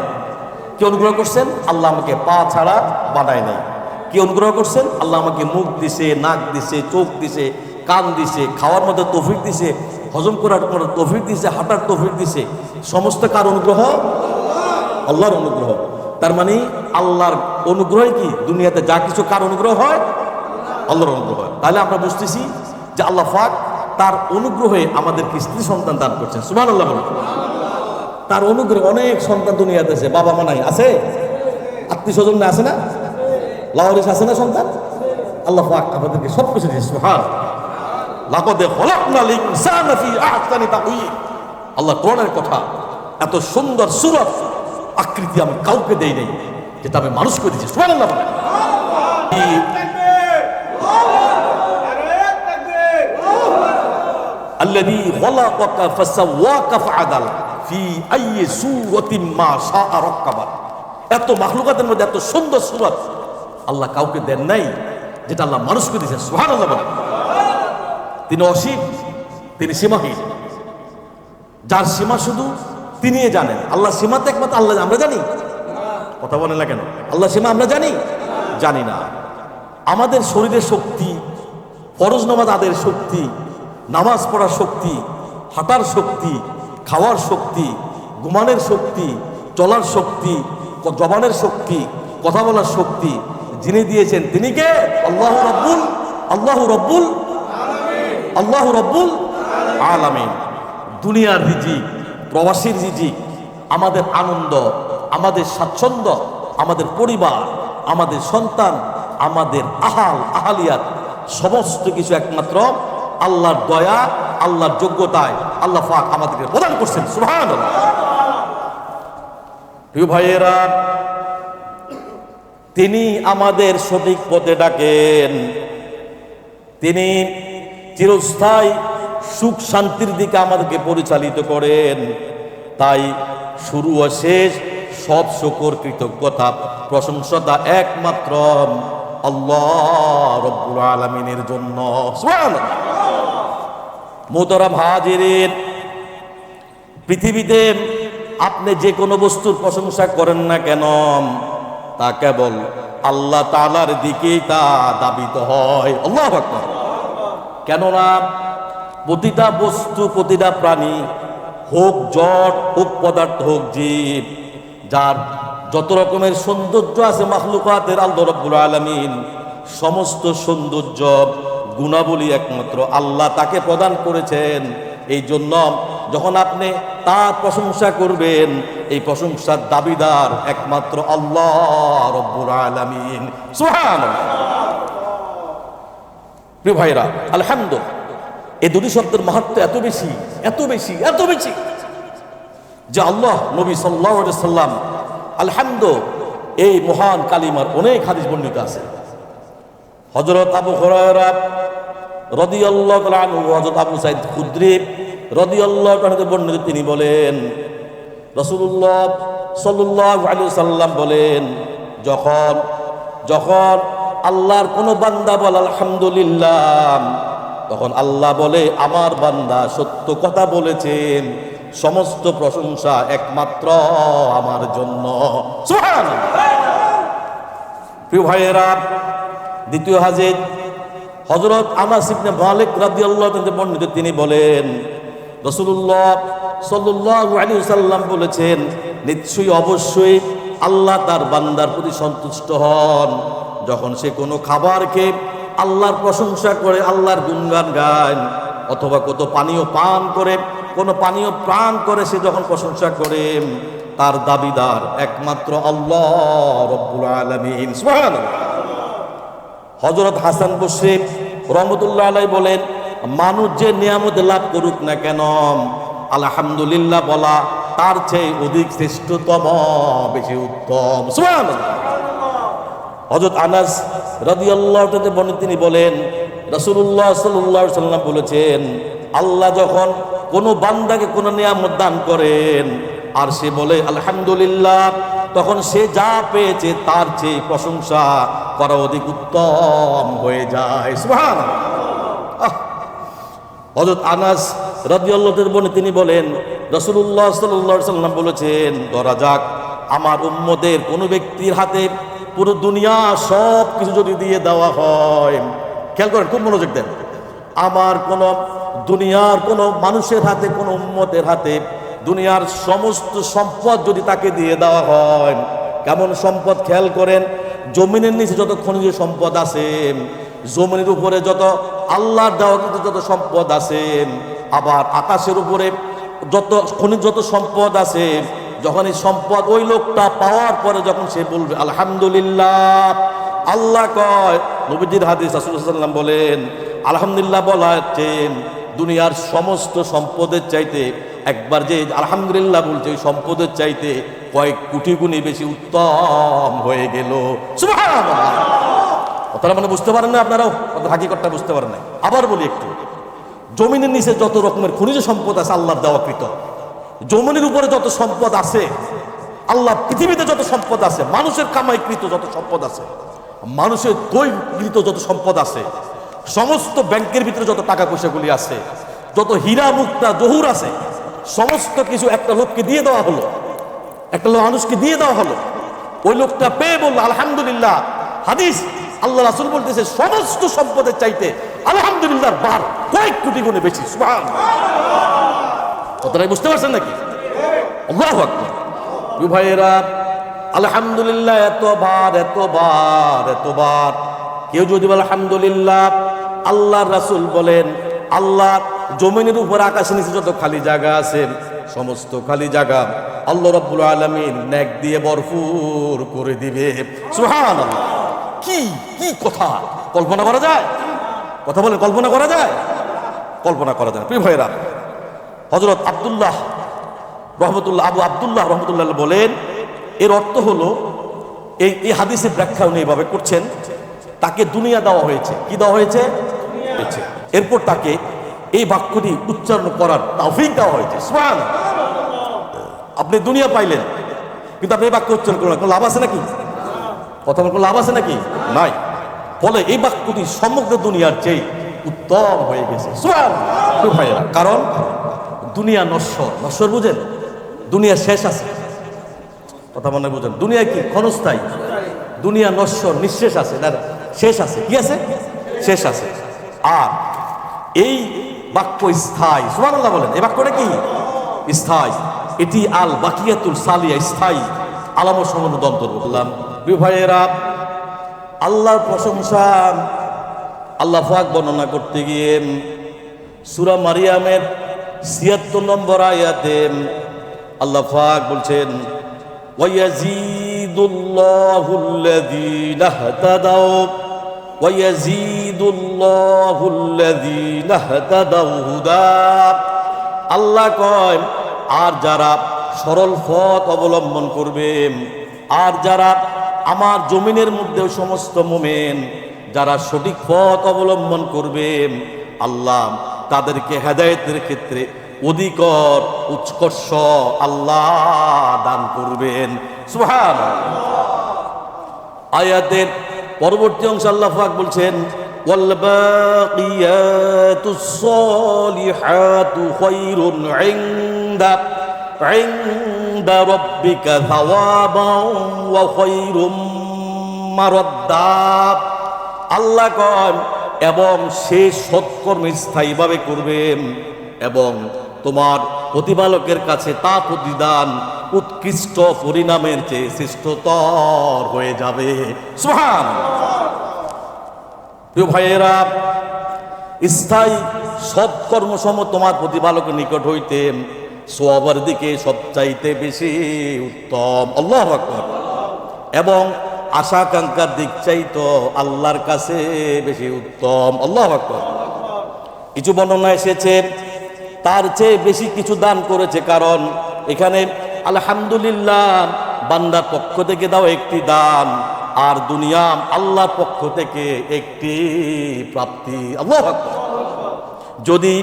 [SPEAKER 1] কি অনুগ্রহ করছেন? আল্লাহ আমাকে পা ছাড়া বানায় নাই। কি অনুগ্রহ করছেন? আল্লাহ আমাকে মুখ দিছে, নাক দিছে, চোখ দিছে, কান দিছে, খাওয়ার মধ্যে তৌফিক দিছে, হজম করার মধ্যে তৌফিক দিছে, হাঁটার তৌফিক দিছে। সমস্ত কার অনুগ্রহ? আল্লাহর অনুগ্রহ। তার মানে আল্লাহর অনুগ্রহ কি? দুনিয়াতে যা কিছু কার অনুগ্রহ হয়? আল্লাহর অনুগ্রহ হয়। তাহলে আমরা বুঝতেছি যে আল্লাহ পাক তার অনুগ্রহে আমাদেরকে স্ত্রী সন্তান দান করছেন। সুবহানাল্লাহ বলেন। তার অনুগ্রহে অনেক সন্তান দুনিয়াতে আছে। বাবা মা নাই, আছে? আত্মীয় স্বজন না, আছে না? লাওয়ারিস আছে না সন্তান? আল্লাহ পাক আমাদেরকে সব কিছু দিয়েছে। সুবহানাল্লাহ। লাকাদ খলাকনাল ইনসানা ফি আহসানি তাকওয়িম। আল্লাহ কোরআনের কথা, এত সুন্দর সূরত আকৃতি আমি কাউকে দেই নাই, যেটা আমি মানুষ করে দিয়েছি। সুবহানাল্লাহ বলেন। আল্লাযী খলাকাকা ফাসাওয়াকা ফাআদাল ফি আইয়ি সূরাতিন মা শাআ রাক্কাবা। এত মাখলুকাতের মধ্যে এত সুন্দর সূরত আল্লাহ কাউকে দেন নাই, যেটা আল্লাহ মানুষ করে দিয়েছেন। সুবহানাল্লাহ বলেন। তিনি অসীম, তিনি সীমাহীন, যার সীমা শুধু তিনিই জানেন। আল্লাহ সীমা তো একমাত্র আল্লাহ। আমরা জানি? কথা বলেন না কেন? আল্লাহ সীমা আমরা জানি? জানি না। আমাদের শরীরের শক্তি, ফরজ নামাজ আদায়ের শক্তি, নামাজ পড়ার শক্তি, হাঁটার শক্তি, খাওয়ার শক্তি, ঘুমানোর শক্তি, চলার শক্তি, জবানের শক্তি, কথা বলার শক্তি যিনি দিয়েছেন তিনি কে? আল্লাহু রাব্বুল, আল্লাহু রাব্বুল, আল্লাহু রাব্বুল আলামিন। দুনিয়ার রিজিক, প্রবাসীর রিজিক, আমাদের আনন্দ, আমাদের স্বাচ্ছন্দ্য, আমাদের পরিবার, আমাদের সন্তান, আমাদের আহালিয়াত, সমস্ত কিছু একমাত্র আল্লাহর দয়া, আল্লাহর যোগ্যতায় আল্লাহ পাক আমাদেরকে প্রদান করছেন। সুবহানাল্লাহ। প্রিয় ভাইয়েরা, তিনি আমাদের সঠিক পথে ডাকেন, তিনি চিরস্থায়ী সুখ শান্তির দিকে আমাদেরকে পরিচালিত করেন। তাই শুরু ও শেষ সব শুকর কৃতজ্ঞতা প্রশংসা একমাত্র আল্লাহ রব্বুল আলামিনের জন্য। সুবহানাল্লাহ। মুহতারাম হাজিরিন, পৃথিবীতে আপনি যে কোনো বস্তুর প্রশংসা করেন না কেন, তা কেবল আল্লাহ তাআলার দিকেই তা দাবিত হয়। আল্লাহু আকবার। কেননা প্রতিটা বস্তু, প্রতিটা প্রাণী, হোক জড়, হোক পদার্থ, হোক জীব, যার যত রকমের সৌন্দর্য আছে মাখলুকাতের আল্লাহ রাব্বুল আলামিন সমস্ত সৌন্দর্য গুণাবলী একমাত্র আল্লাহ তাকে প্রদান করেছেন। এই জন্য যখন আপনি তার প্রশংসা করবেন, এই প্রশংসার দাবিদার একমাত্র আল্লাহ রাব্বুল আলামিন। সুবহানাল্লাহ। প্রিয় ভাইরা, আলহামদুলিল্লাহ, এই দুটি শব্দের মাহাত্ম্য এত বেশি, এত বেশি, এত বেশি যে আল্লাহ নবী সাল্লাল্লাহু আলাইহি সাল্লাম আলহামদুলিল্লাহ এই মহান কালিমার অনেক হাদিস বর্ণিত আছে। হযরত আবু হুরায়রা রাদিয়াল্লাহু তাআলা আনহু, হযরত আবু সাঈদ খুদরি রাদিয়াল্লাহু তাআলা বর্ণিত, তিনি বলেন রাসূলুল্লাহ সাল্লাল্লাহু আলাইহি সাল্লাম বলেন, যখন যখন আল্লাহর কোন বান্দা বলে আলহামদুলিল্লাহ, তখন আল্লাহ বলে আমার বান্দা সত্য কথা বলেছেন, সমস্ত প্রশংসা একমাত্র আমার জন্য। সুবহানাল্লাহ। প্রিয় ভাইয়েরা, দ্বিতীয় হাদিস হযরত আনাস ইবনে মালিক রাদিয়াল্লাহু তাআলা বর্ণিত, তিনি বলেন রাসূলুল্লাহ সাল্লাল্লাহু আলাইহি ওয়াসাল্লাম বলেছেন, নিশ্চয়ই অবশ্যই আল্লাহ তার বান্দার প্রতি সন্তুষ্ট হন যখন সে কোনো খাবার খেয়ে আল্লাহর প্রশংসা করে, আল্লাহর গুণগান গায়, অথবা কত পানীয় পান করে, কোন পানীয় পান করে সে যখন প্রশংসা করে, তার দাবিদার একমাত্র আল্লাহ রব্বুল আলামিন। সুবহানাল্লাহ। হযরত হাসান বসরি রহমতুল্লাহ আলাইহি বলেন, মানুষ যে নিয়ামত লাভ করুক না কেন, আলহামদুলিল্লাহ বলা তার চেয়ে অধিক শ্রেষ্ঠতম, বেশি উত্তম। সুবহানাল্লাহ। হযরত আনাস রাদিয়াল্লাহু তাআলা বর্ণিত, তিনি বলেন রাসূলুল্লাহ সাল্লাল্লাহু আলাইহি সাল্লাম বলেছেন, আল্লাহ যখন কোনো বান্দাকে কোনো নিয়ামত দান করেন আর সে বলে আলহামদুলিল্লাহ, তখন সে যা পেয়েছে তার চেয়ে প্রশংসা করা অধিক উত্তম হয়ে যায়। সুবহানাল্লাহ। হযরত আনাস রাদিয়াল্লাহু তাআলা বর্ণিত, তিনি বলেন রাসূলুল্লাহ সাল্লাল্লাহু আলাইহি সাল্লাম বলেছেন, ধরা যাক আমার উম্মতের কোনো ব্যক্তির হাতে পুরো দুনিয়া সব কিছু যদি দিয়ে দেওয়া হয়, খেয়াল করেন, খুব মনোযোগ দেন, আমার কোন দুনিয়ার কোন মানুষের হাতে, কোন উম্মতের হাতে দুনিয়ার সমস্ত সম্পদ যদি তাকে দিয়ে দেওয়া হয়, কেমন সম্পদ খেয়াল করেন, জমিনের নিচে যত খনিজ সম্পদ আছে, জমিনের উপরে যত আল্লাহর দেওয়া যত সম্পদ আছে, আবার আকাশের উপরে যত খনিজ যত সম্পদ আছে, যখন এই সম্পদ ওই লোকটা পাওয়ার পরে যখন সে বলবে আলহামদুলিল্লাহ, আল্লাহ কয়, নবীজির হাদিস রাসূলুল্লাহ সাল্লাল্লাহু আলাইহি ওয়াসাল্লাম বলেন, আলহামদুলিল্লাহ বলা হচ্ছে দুনিয়ার সমস্ত সম্পদের চাইতে একবার যে আলহামদুলিল্লাহ বলছে ওই সম্পদের চাইতে কয়েক কোটি গুণে বেশি উত্তম হয়ে গেল। সুবহানাল্লাহ। কথাটা মানে বুঝতে পারেন না আপনারাও? হাকিকতটা বুঝতে পারেন না। আবার বলি একটু, জমিনের নিচে যত রকমের খনিজ সম্পদ আছে আল্লাহর দেওয়াকৃত, জমিনের উপরে যত সম্পদ আছে, আল্লাহ পৃথিবীতে যত সম্পদ আছে, মানুষের কামাইকৃত যত সম্পদ আছে, মানুষের দৈবকৃত যত সম্পদ আছে, সমস্ত ব্যাংকের ভিতরে যত টাকা পয়সাগুলি আছে, যত হীরা মুক্তা জহুর আছে, সমস্ত কিছু একটা লোককে দিয়ে দেওয়া হলো, একটা মানুষকে দিয়ে দেওয়া হলো, ওই লোকটা পেয়ে বলল আলহামদুলিল্লাহ। হাদিস আল্লাহ রাসূল বলতেছে সমস্ত সম্পদের চাইতে আলহামদুলিল্লাহর বার কয়েক কোটি গুণে বেশি। সুবহানাল্লাহ। কথাটা বুঝতে পারছেন নাকি? আল্লাহু আকবার। ভাইয়েরা, আলহামদুলিল্লাহ এতবার এতবার এতবার কেউ যদি বলে আলহামদুলিল্লাহ, আল্লাহর রাসূল বলেন আল্লাহ জমিনের উপর আকাশের নিচে যত খালি জায়গা আছে, সমস্ত খালি জায়গা আল্লাহ রাব্বুল আলামিন নেক দিয়ে ভরপুর করে দিবে। সুবহানাল্লাহ। কি কি কথা, কল্পনা করা যায়? কথা বলেন, কল্পনা করা যায়? কল্পনা করা যায়। প্রিয় ভাইয়েরা, হযরত আব্দুল্লাহ রহমতুল্লাহ, আবু আব্দুল্লাহ রহমতুল্লাহ বলেন, এর অর্থ হলো এই হাদিসের ব্যাখ্যা উনি এইভাবে করছেন, তাকে দুনিয়া দেওয়া হয়েছে। কি দেওয়া হয়েছে? এরপর তাকে এই বাক্যটি উচ্চারণ করার তৌফিক দেওয়া হয়েছে। সুবহানাল্লাহ। আপনি দুনিয়া পাইলেন, কিন্তু আপনি এই বাক্য উচ্চারণ করলেন, কোনো লাভ আছে নাকি? কথা বলার কোনো লাভ আছে নাকি? নাই। ফলে এই বাক্যটি সমগ্র দুনিয়ার চেয়ে উত্তম হয়ে গেছে। সুবহানাল্লাহ ভাইয়েরা, কারণ দুনিয়া নশ্বর। নশ্বর বুঝেন? দুনিয়া শেষ আছে। কথা মনে বুঝেন? দুনিয়া কি ক্ষণস্থায়ী? দুনিয়া নশ্বর, নিঃশেষ আছে, না শেষ আছে। কি আছে? শেষ আছে। আর এই বাক্য স্থায়ী। সুবহানাল্লাহ বলেন। এই বাক্যটা কি? স্থায়ী। এটি আল বাকিয়াতুল সালিয়া, স্থায়ী আলামত সমূহ অন্তর্ভুক্ত। বললাম ভাইয়েরা, আল্লাহর প্রশংসা আল্লাহ পাক বর্ণনা করতে গিয়ে সূরা মারিয়ামের ৭৬ নম্বর আয়াতে আল্লাহ পাক বলছেন, ওয়ায়াজিদুল্লাহুল্লাযীনা ইহতাদাউ ওয়ায়াজিদুল্লাহুল্লাযীনা ইহতাদাউ হুদা। আল্লাহ কয়, আর যারা সরল পথ অবলম্বন করবে, আর যারা আমার জমিনের মধ্যে সমস্ত মুমিন যারা সঠিক পথ অবলম্বন করবে, আল্লাহ তাদেরকে হেদায়েতের ক্ষেত্রে অধিকর উৎকর্ষ আল্লাহ দান করবেন। সুবহানাল্লাহ। আয়াতের পরবর্তী অংশ আল্লাহ পাক বলছেন, ওয়াল বাকিয়াতুস সালিহাতু খায়রুন ইনদা রাব্বিকা সাওয়াবান ওয়া খায়রুম মারাদ্দা। আল্লাহ কয়, এবং সে সৎকর্ম স্থায়ীভাবে করবেন এবং তোমার প্রতিপালকের কাছে তা প্রতিদান উৎকৃষ্ট পরিণামের চেয়ে শ্রেষ্ঠতর হয়ে যাবে। সুবহানাল্লাহ। প্রিয় ভাইয়েরা, স্থায়ী সৎকর্মসম তোমার প্রতিপালকের নিকট হইতে সওয়াবের দিকে সবচাইতে বেশি উত্তম। আল্লাহু আকবার। এবং আশা আকাঙ্ক্ষার দিক চাইতো আল্লাহর কাছে বেশি উত্তম। আল্লাহু আকবার। কিছু বর্ণনা এসেছে তার চেয়ে বেশি কিছু দান করেছে, কারণ এখানে আলহামদুলিল্লাহ বান্দার পক্ষ থেকে দাও একটি দান, আর দুনিয়া আল্লাহর পক্ষ থেকে একটি প্রাপ্তি। আল্লাহু আকবার। যদি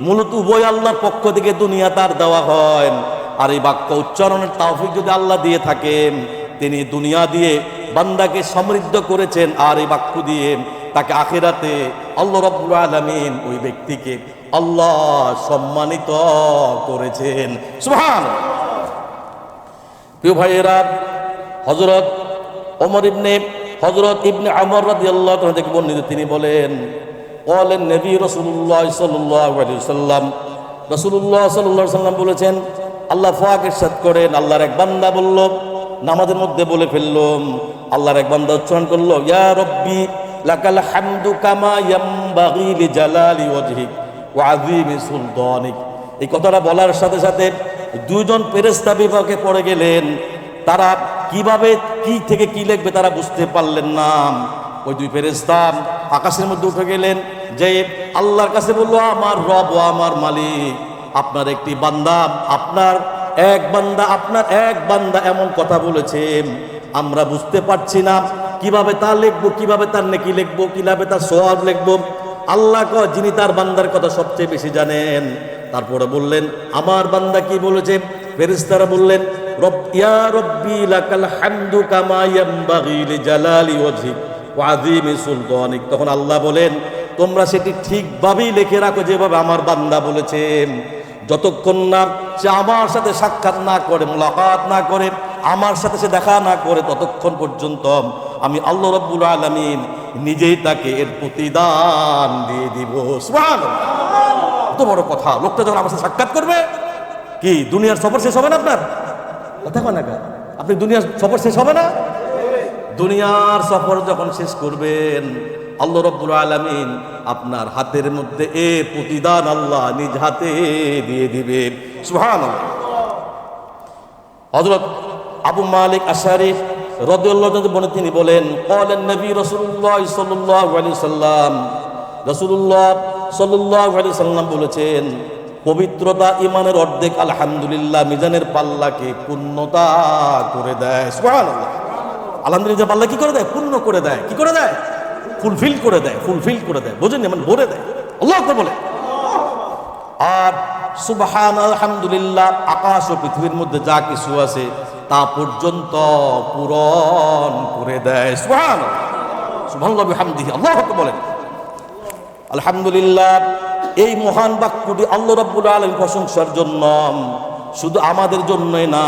[SPEAKER 1] মূলত উভয় আল্লাহর পক্ষ থেকে দুনিয়া তার দেওয়া হয়, আর এই বাক্য উচ্চারণের তৌফিক যদি আল্লাহ দিয়ে থাকেন, তিনি দুনিয়া দিয়ে বান্দাকে সমৃদ্ধ করেছেন, আর এই বাক্য দিয়ে তাকে আখিরাতে আল্লাহ রাব্বুল আলামিন ওই ব্যক্তিকে আল্লাহ সম্মানিত করেছেন। সুবহানাল্লাহ। প্রিয় ভাইয়েরা, হযরত ইবনে আমর রাদিয়াল্লাহু তাআলা থেকে বর্ণিত, তিনি বলেন, বলেন নবী রাসূলুল্লাহ সাল্লাল্লাহু আলাইহি ওয়াসাল্লাম, রাসূলুল্লাহ সাল্লাল্লাহু আলাইহি ওয়াসাল্লাম বলেছেন, আল্লাহ পাক ইরশাদ করেন, আল্লাহর এক বান্দা বলল, নামাজের মধ্যে বলে ফেললাম, আল্লাহর এক বান্দা উচ্চারণ করলো, ইয়া রব্বি লাকাল হামদু কামা ইয়ামবাগি লিজালালি ওয়াজহিক ওয়া আযীমি সুলতানিক। এই কথাটা বলার সাথে সাথে দুইজন ফেরেশতা বিভাগে পড়ে গেলেন। তারা কিভাবে কি থেকে কি লিখবে তারা বুঝতে পারলেন না। ওই দুই ফেরেশতা আকাশের মধ্যে উঠে গেলেন, যে আল্লাহর কাছে বলল, আমার রব ও আমার মালিক, আপনার একটি বান্দা, আপনার এক বান্দা এমন কথা বলেছে, আমরা বুঝতে পারছি না কিভাবে তা লিখবো, কিভাবে তার নেকি লিখবো, কিভাবে তার সওয়াব লিখবো। আল্লাহ কয়, যিনি তার বান্দার কথা সবচেয়ে বেশি জানেন। তারপরে বললেন, আমার বান্দা কি বলেছে? ফেরেশতারা বললেন, ইয়া রব্বি লাকাল হামদু কামা ইয়ামবাগি লিজালালি ওয়াজহিক ওয়া আযীমি সুলতানিক। তখন আল্লাহ বলেন, তোমরা সেটি ঠিকভাবেই লিখে রাখো যেভাবে আমার বান্দা বলেছেন। যতক্ষণ না সে আমার সাথে সাক্ষাৎ না করে, মুলাকাত না করে, আমার সাথে সে দেখা না করে, ততক্ষণ পর্যন্ত আমি আল্লাহ রাব্বুল আলামিন নিজেই তাকে এর প্রতিদান দিয়ে দিব। সুবহানাল্লাহ। কত বড় কথা! লোকটা যখন আমার সাথে সাক্ষাৎ করবে, কি দুনিয়ার সফর শেষ হবে না? আপনার কথা কয় না, আপনি দুনিয়ার সফর শেষ হবে না? দুনিয়ার সফর যখন শেষ করবেন, আল্লাহ রাব্বুল আলামিন আপনার হাতের মধ্যে এর প্রতিদান আল্লাহ নিজ হাতে দিয়ে দিবে। সুবহানাল্লাহ। হযরত আবু মালিক আশআরী রাদিয়াল্লাহু তাআলা তিনি বলেন, ক্বালেন নবী রাসূলুল্লাহ সাল্লাল্লাহু আলাইহি সাল্লাম, রাসূলুল্লাহ সাল্লাল্লাহু আলাইহি সাল্লাম বলেছেন, পবিত্রতা ঈমানের অর্ধেক। আলহামদুলিল্লাহ মিজানের পাল্লাকে পূর্ণতা করে দেয়। সুবহানাল্লাহ। আলহামদুলিল্লাহ আল্লাহ কি করে দেয়? পূর্ণ করে দেয়। কি করে দেয়? ফুলফিল করে দেয়, ফুলফিল করে দেয়, বোঝেন? মানে ভরে দেয়। আল্লাহু আকবার বলে। আর সুবহান আলহামদুলিল্লাহ, আকাশ ও পৃথিবীর মধ্যে যা কিছু আছে তা পর্যন্ত পূরণ করে দেয়। সুবহান সুবহানাল্লাহি ওয়া বিহামদিহি, আল্লাহু আকবার বলেন। আলহামদুলিল্লাহ, এই মহান বাক্যটি আল্লাহ রাব্বুল আলামিন প্রশংসার জন্য, শুধু আমাদের জন্যই না,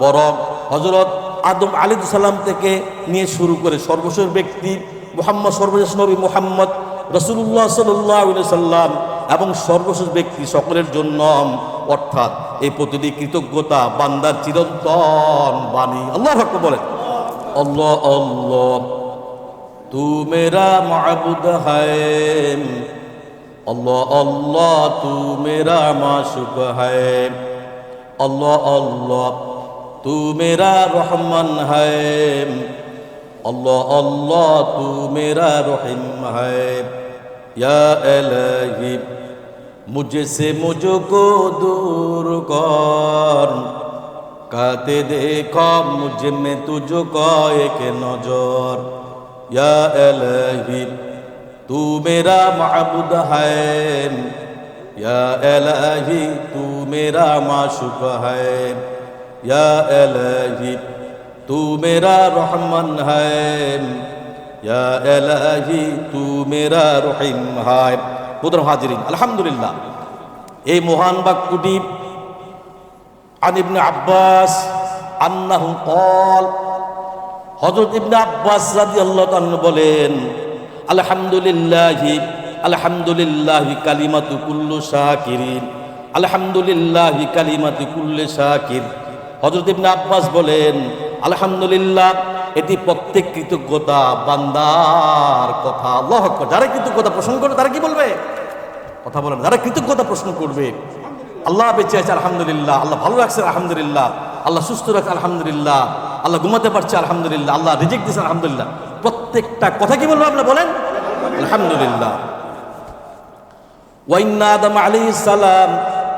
[SPEAKER 1] বরং হযরত আদম আলাইহিস সালাম থেকে নিয়ে শুরু করে সর্বশেষ ব্যক্তি মুহাম্মদ, সর্বশেষ নবী মুহাম্মদ রাসূলুল্লাহ সাল্লাল্লাহু আলাইহি সাল্লাম এবং সর্বশেষ ব্যক্তি সকলের জন্য, অর্থাৎ এই প্রতিটি কৃতজ্ঞতা বান্দার চিরন্তন বাণী। আল্লাহু আকবার বলেন। আল্লাহ আল্লাহ তু মেরা মাবুদ হ্যায়, আল্লাহ আল্লাহ তু মেরা মাশুক হ্যায়, আল্লাহ আল্লাহ তু মেরা রহমান হ্যায়, আল্লাহ আল্লাহ তু মেরা রহিম হ্যায়। ইয়া ইলাহি মুঝসে মুঝকো दूर कर, कहते देखो मुझ में तुझको एक नजर। या इलाही तू मेरा माबूद है, या इलाही तू मेरा माशूक है, या इलाही तू मेरा रहमान है, या इलाही तू मेरा रहीम है। মুহতারাম হাজিরিন, আলহামদুলিল্লাহ, এই মহান বাক্যটি আন ইবনে আব্বাস আন্নাহু ক্বাল, হযরত ইবনে আব্বাস রাদিয়াল্লাহু তাআলা বলেন, আলহামদুলিল্লাহি আলহামদুলিল্লাহি কালিমাতু কুল্লু শাকিরিন, আলহামদুলিল্লাহি কালিমাতু কুল্লি শাকির। হযরত ইবনে আব্বাস বলেন, আলহামদুলিল্লাহ এটি প্রত্যেক কৃতজ্ঞতা বান্দার কথা। আল্লাহু আকবার। যারা কৃতজ্ঞতা পোষণ করবে তারা কি বলবে? কথা বলেন। যারা কৃতজ্ঞতা প্রশ্ন করবে, আল্লাহ বেঁচে আছে আলহামদুলিল্লাহ, আল্লাহ ভালো রাখছে আলহামদুলিল্লাহ, আল্লাহ সুস্থ রাখছে আলহামদুলিল্লাহ, আল্লাহ ঘুমাতে পারছে আলহামদুলিল্লাহ, আল্লাহ রিজিক দিয়েছে আলহামদুলিল্লাহ, প্রত্যেকটা কথা কি বলবো? আপনারা বলেন আলহামদুলিল্লাহ। ওয়া ইন্না আদম আলাইহিস সালাম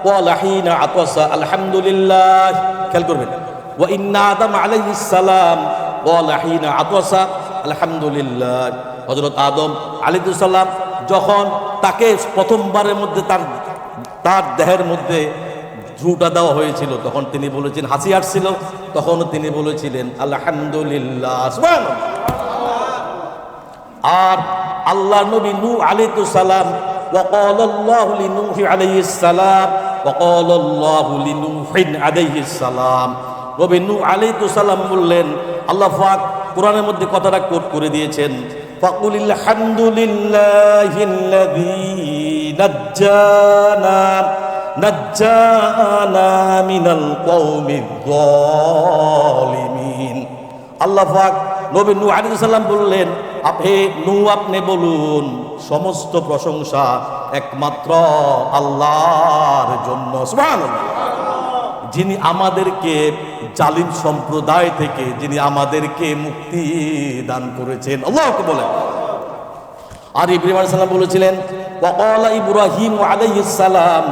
[SPEAKER 1] ক্বালা হিনা আতাসা আলহামদুলিল্লাহ। খেয়াল করবেন, ওয়া ইন্না আদম আলাইহিস সালাম ক্বালা হিনা আতাসা আলহামদুলিল্লাহ। হযরত আদম আলাইহিস সালাম যখন তাকে প্রথমবারের মধ্যে তার দেহের মধ্যে ঝুঁটা দেওয়া হয়েছিল, তখন তিনি বলেছেন, হাসি আসছিল, তখন তিনি বলেছিলেন আলহামদুলিল্লাহ। সুবহানাল্লাহ। আর আল্লাহ নবী নূহ আলাইহিস সালাম, ওয়া ক্বালা আল্লাহু লিনূহ আলাইহিস সালাম, ওয়া ক্বালা আল্লাহু লিনূহিন আলাইহিস সালাম। নবী নূহ আলাইহিস সালাম বললেন, আল্লাহ পাক কোরআনের মধ্যে কথাটা কোট করে দিয়েছেন, ফাকুলিল হামদুলিল্লাহিল্লাযী নাজ্জানা মিনাল কওমিয যালিমিন। আল্লাহ পাক নবী নূহ আলাইহিস সালাম বললেন, হে নূহ আপনি বলুন, সমস্ত প্রশংসা একমাত্র আল্লাহর জন্য। সুবহানাল্লাহ। যিনি আমাদেরকে জালিম সম্প্রদায় থেকে যিনি আমাদেরকে মুক্তি দান করেছেন। আল্লাহকে বলেন। আর ইব্রাহিম আলাইহিস সালাম বলেছিলেন, ওয়া ক্বালা ইব্রাহিম আলাইহিস সালাম,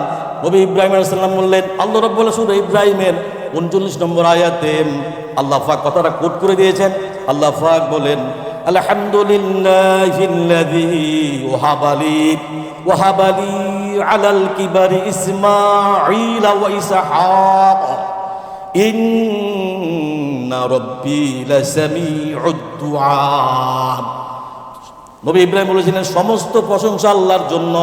[SPEAKER 1] নবী ইব্রাহিম আলাইহিস সালাম বললেন, আল্লাহ রাব্বুল সূরা ইব্রাহিমের 39 নম্বর আয়াতে আল্লাহ পাক কথাটা কোট করে দিয়েছেন। আল্লাহ পাক বলেন, আলহামদুলিল্লাহিল্লাযী ওয়াহাবালি আলাল কিবারি ইসমাঈল ওয়া ইসহাক ইন্না রাব্বী লাসামিউদ দুআ। নবী ইব্রাহিম বলেছিলেন, সমস্ত প্রশংসা আল্লাহর জন্য,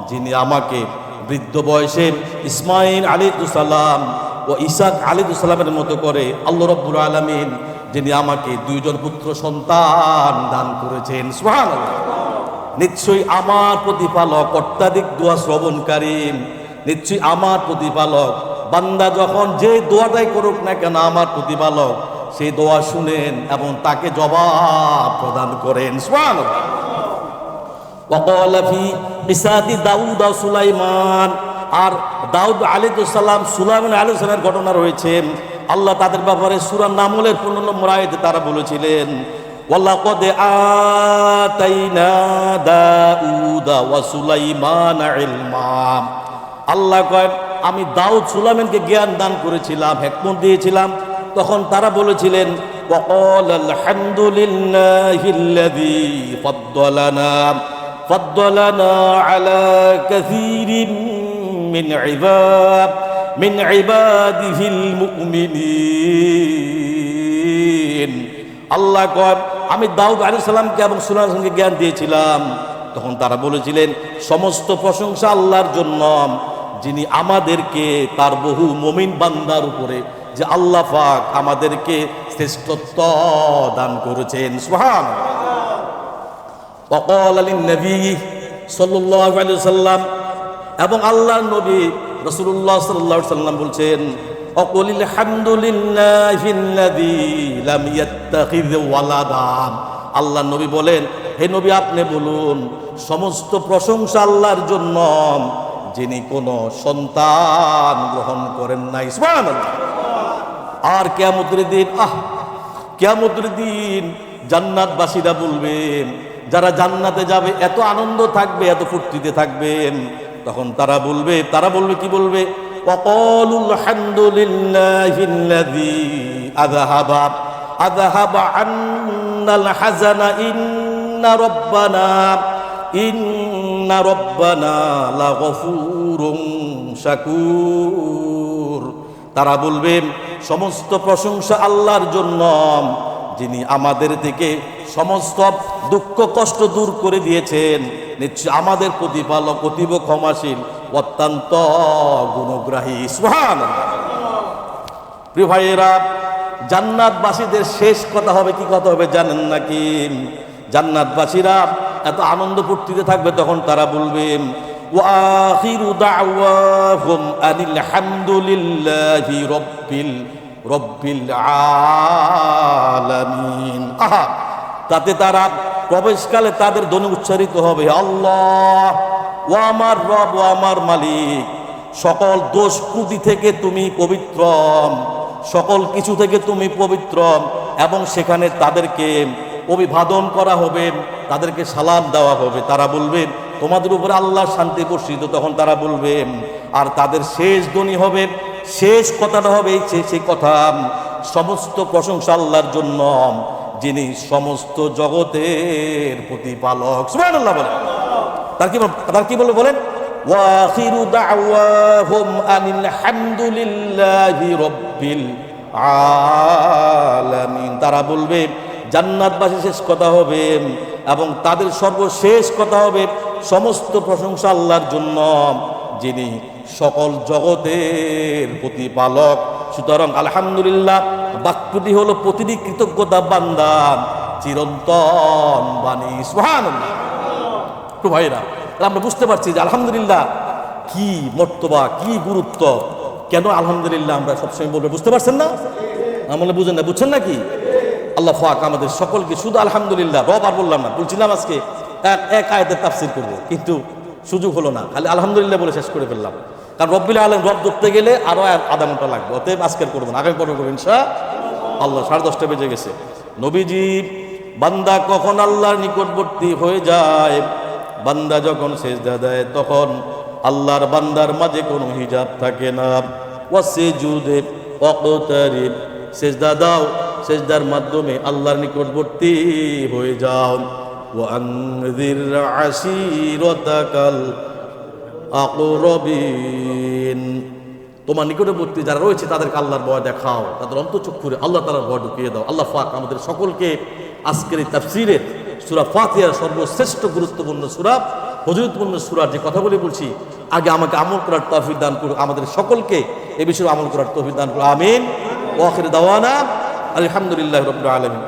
[SPEAKER 1] যিনি আমাকে বৃদ্ধ বয়সে ইসমাঈল আলাইহিস সালাম ও ইসাক আলাইহিস সালামের মতো করে আল্লাহ রাব্বুল আলামিন যিনি আমাকে দুইজন পুত্র সন্তান দান করেছেন। সুবহানাল্লাহ। নিশ্চয়ই আমার প্রতিপালক অত্যাধিক দোয়া শ্রবণকারী, নিশ্চয়ই আমার প্রতিপালক বান্দা যখন যে দোয়াটাই করুক না কেন, আমার প্রতিপালক সেই দোয়া শুনেন এবং তাকে জবাব প্রদান করেন। সুবহানাল্লাহ। ওয়া ক্বালা ফি কিসাতি দাউদ ওয়া সুলাইমান, আর দাউদ আলাইহিস সালাম সুলাইমান আলাইহিস সালামের ঘটনা রয়েছে। আল্লাহ তাদের ব্যাপারে সূরা নামলের 15 নম্বর আয়াতে তারা বলেছিলেন, ওয়ালাকাদ আতাইনা দাউদা ওয়া সুলাইমানা ইলমা। আল্লাহ কয়, আমি দাউদ সুলাইমানকে জ্ঞান দান করেছিলাম, হিকমত দিয়েছিলাম, তখন তারা বলেছিলেন وقال الحمد لله الذي فضلنا على كثير من عباده المؤمنين আল্লাহ কয় আমি দাউদ আলাইহিস সালামকে এবং সুলাইমানকে জ্ঞান দিয়েছিলাম। তখন তারা বলেছিলেন সমস্ত প্রশংসা আল্লাহর জন্য, যিনি আমাদেরকে তার বহু মুমিন বান্দার উপরে যে আল্লাহ পাক আমাদেরকে শ্রেষ্ঠত্ব দান করেছেন। সুবহানাল্লাহ। ওয়াকাল লিন-নবী সাল্লাল্লাহু আলাইহি ওয়াসাল্লাম, এবং আল্লাহর নবী রাসূলুল্লাহ সাল্লাল্লাহু আলাইহি ওয়াসাল্লাম বলছেন ওয়াকুলিল হামদুলিল্লাহিল্লাযী লাম ইয়াত্তাখিয ওয়ালাদা। আল্লাহর নবী বলেন, হে নবী আপনি বলুন সমস্ত প্রশংসা আল্লাহর জন্য, যিনি কোনো সন্তান গ্রহণ করেন নাই। সুবহানাল্লাহ। আর কিয়ামতের দিন, কিয়ামতের দিন জান্নাতবাসীরা বলবেন, যারা জান্নাতে যাবে এত আনন্দ থাকবে, এত ফুর্তিতে থাকবেন, তখন তারা বলবে কি বলবে? ওয়াকালুল হামদুলিল্লাহিল্লাযী আযহাবা আন্নাল হাযানা ইন্না রাব্বানা লাগফুরুন শাকুর। তারা বলবেন সমস্ত প্রশংসা আল্লাহর জন্য, যিনি আমাদের থেকে সমস্ত দুঃখ কষ্ট দূর করে দিয়েছেন। নিশ্চয় আমাদের প্রতিপালক অতীব ক্ষমাশীল, অত্যন্ত গুণগ্রাহী। সুবহানাল্লাহ। প্রিয় ভাইয়েরা, জান্নাতবাসীদের শেষ কথা হবে, কি কথা হবে জানেন নাকি? জান্নাতবাসীরা এত আনন্দ ফুর্তিতে থাকবে, তখন তারা বলবেন ওয়া আখিরু দাওয়াহুম আনিল হামদুলিল্লাহি রব্বিল আলামিন। তাতে তারা প্রবেশকালে তাদের ধ্বনি উচ্চারিত হবে, আল্লাহ, ও আমার রব, ও আমার মালিক, সকল দোষ ত্রুটি থেকে তুমি পবিত্র, সকল কিছু থেকে তুমি পবিত্র। এবং সেখানে তাদেরকে অভিবাদন করা হবে, তাদেরকে সালাম দেওয়া হবে। তারা বলবেন তোমাদের উপরে আল্লাহর শান্তি বর্ষিত। তখন তারা বলবেন, আর তাদের শেষ ধ্বনি হবে, শেষ কথাটা হবে সেই কথা, সমস্ত প্রশংসা আল্লাহর জন্য, যিনি সমস্ত জগতের প্রতিপালক। সুবহানাল্লাহ বলেন। তার কি বলে বলেন? ওয়া আখিরু দাওয়াহুম আনিল হামদুলিল্লাহি রব্বিল আলামিন। তারা বলবে, জান্নাতবাসী শেষ কথা হবে এবং তাদের সর্বশেষ কথা হবে সমস্ত প্রশংসা আল্লাহর জন্য, যিনি সকল জগতের প্রতিপালক। সুতরাং আলহামদুলিল্লাহ বাক্যটি হলো প্রতিটি কৃতজ্ঞতা বান্দা চিরন্তন বাণী। সুবহানাল্লাহ। তো ভাইরা, আমরা বুঝতে পারছি যে আলহামদুলিল্লাহ কি মর্তবা, কি গুরুত্ব, কেন আলহামদুলিল্লাহ আমরা সবসময় বলবো। বুঝতে পারছেন না? আমলে বুঝেন না, বুঝছেন নাকি? আল্লাহ পাক আমাদের সকলকে শুধু আলহামদুলিল্লাহ, রব আর বললাম না, বলছিলাম আজকে এক আয়াতের তাফসীর করবো, কিন্তু সুযোগ হলো না, খালি আলহামদুলিল্লাহ বলে শেষ করে ফেললাম। কারণ রব্বিল আলামিন রব ধরতে গেলে আরো আধা ঘন্টা লাগবে, অতএব আজকের করবো না, আগামী পর্ব করবো ইনশাআল্লাহ। 10:30 বেজে গেছে। নবীজি, বান্দা কখন আল্লাহর নিকটবর্তী হয়ে যায়? বান্দা যখন সেজদা দেয়, তখন আল্লাহর বান্দার মাঝে কোনো হিজাব থাকে না। ওয়াসজুদে ওয়াকতারিব, সেজদা দাও, সেজদার মাধ্যমে আল্লাহর নিকটবর্তী হয়ে যাও। ওয়া আনযির আশিরাতাকাল আকরাবিন, তোমার নিকটবর্তী যারা রয়েছে তাদেরকে আল্লাহর ভয় দেখাও, তাদের অন্তঃচক্ষুরে আল্লাহ তাআলার ভয় ঢুকিয়ে দাও। আল্লাহ পাক আমাদের সকলকে আজকের এই তাফসীরের সূরা ফাতিহার সর্বশ্রেষ্ঠ গুরুত্বপূর্ণ সূরা, ফজিলতপূর্ণ সূরার যে কথাগুলি বলছি, আগে আমাকে আমল করার তৌফিক দান করুন, আমাদের সকলকে এ বিষয়ে আমল করার তৌফিক দান করুন। আমিন। ওয়া আখিরু দাওয়ানা আলহামদুলিল্লাহি রাব্বিল আলামিন।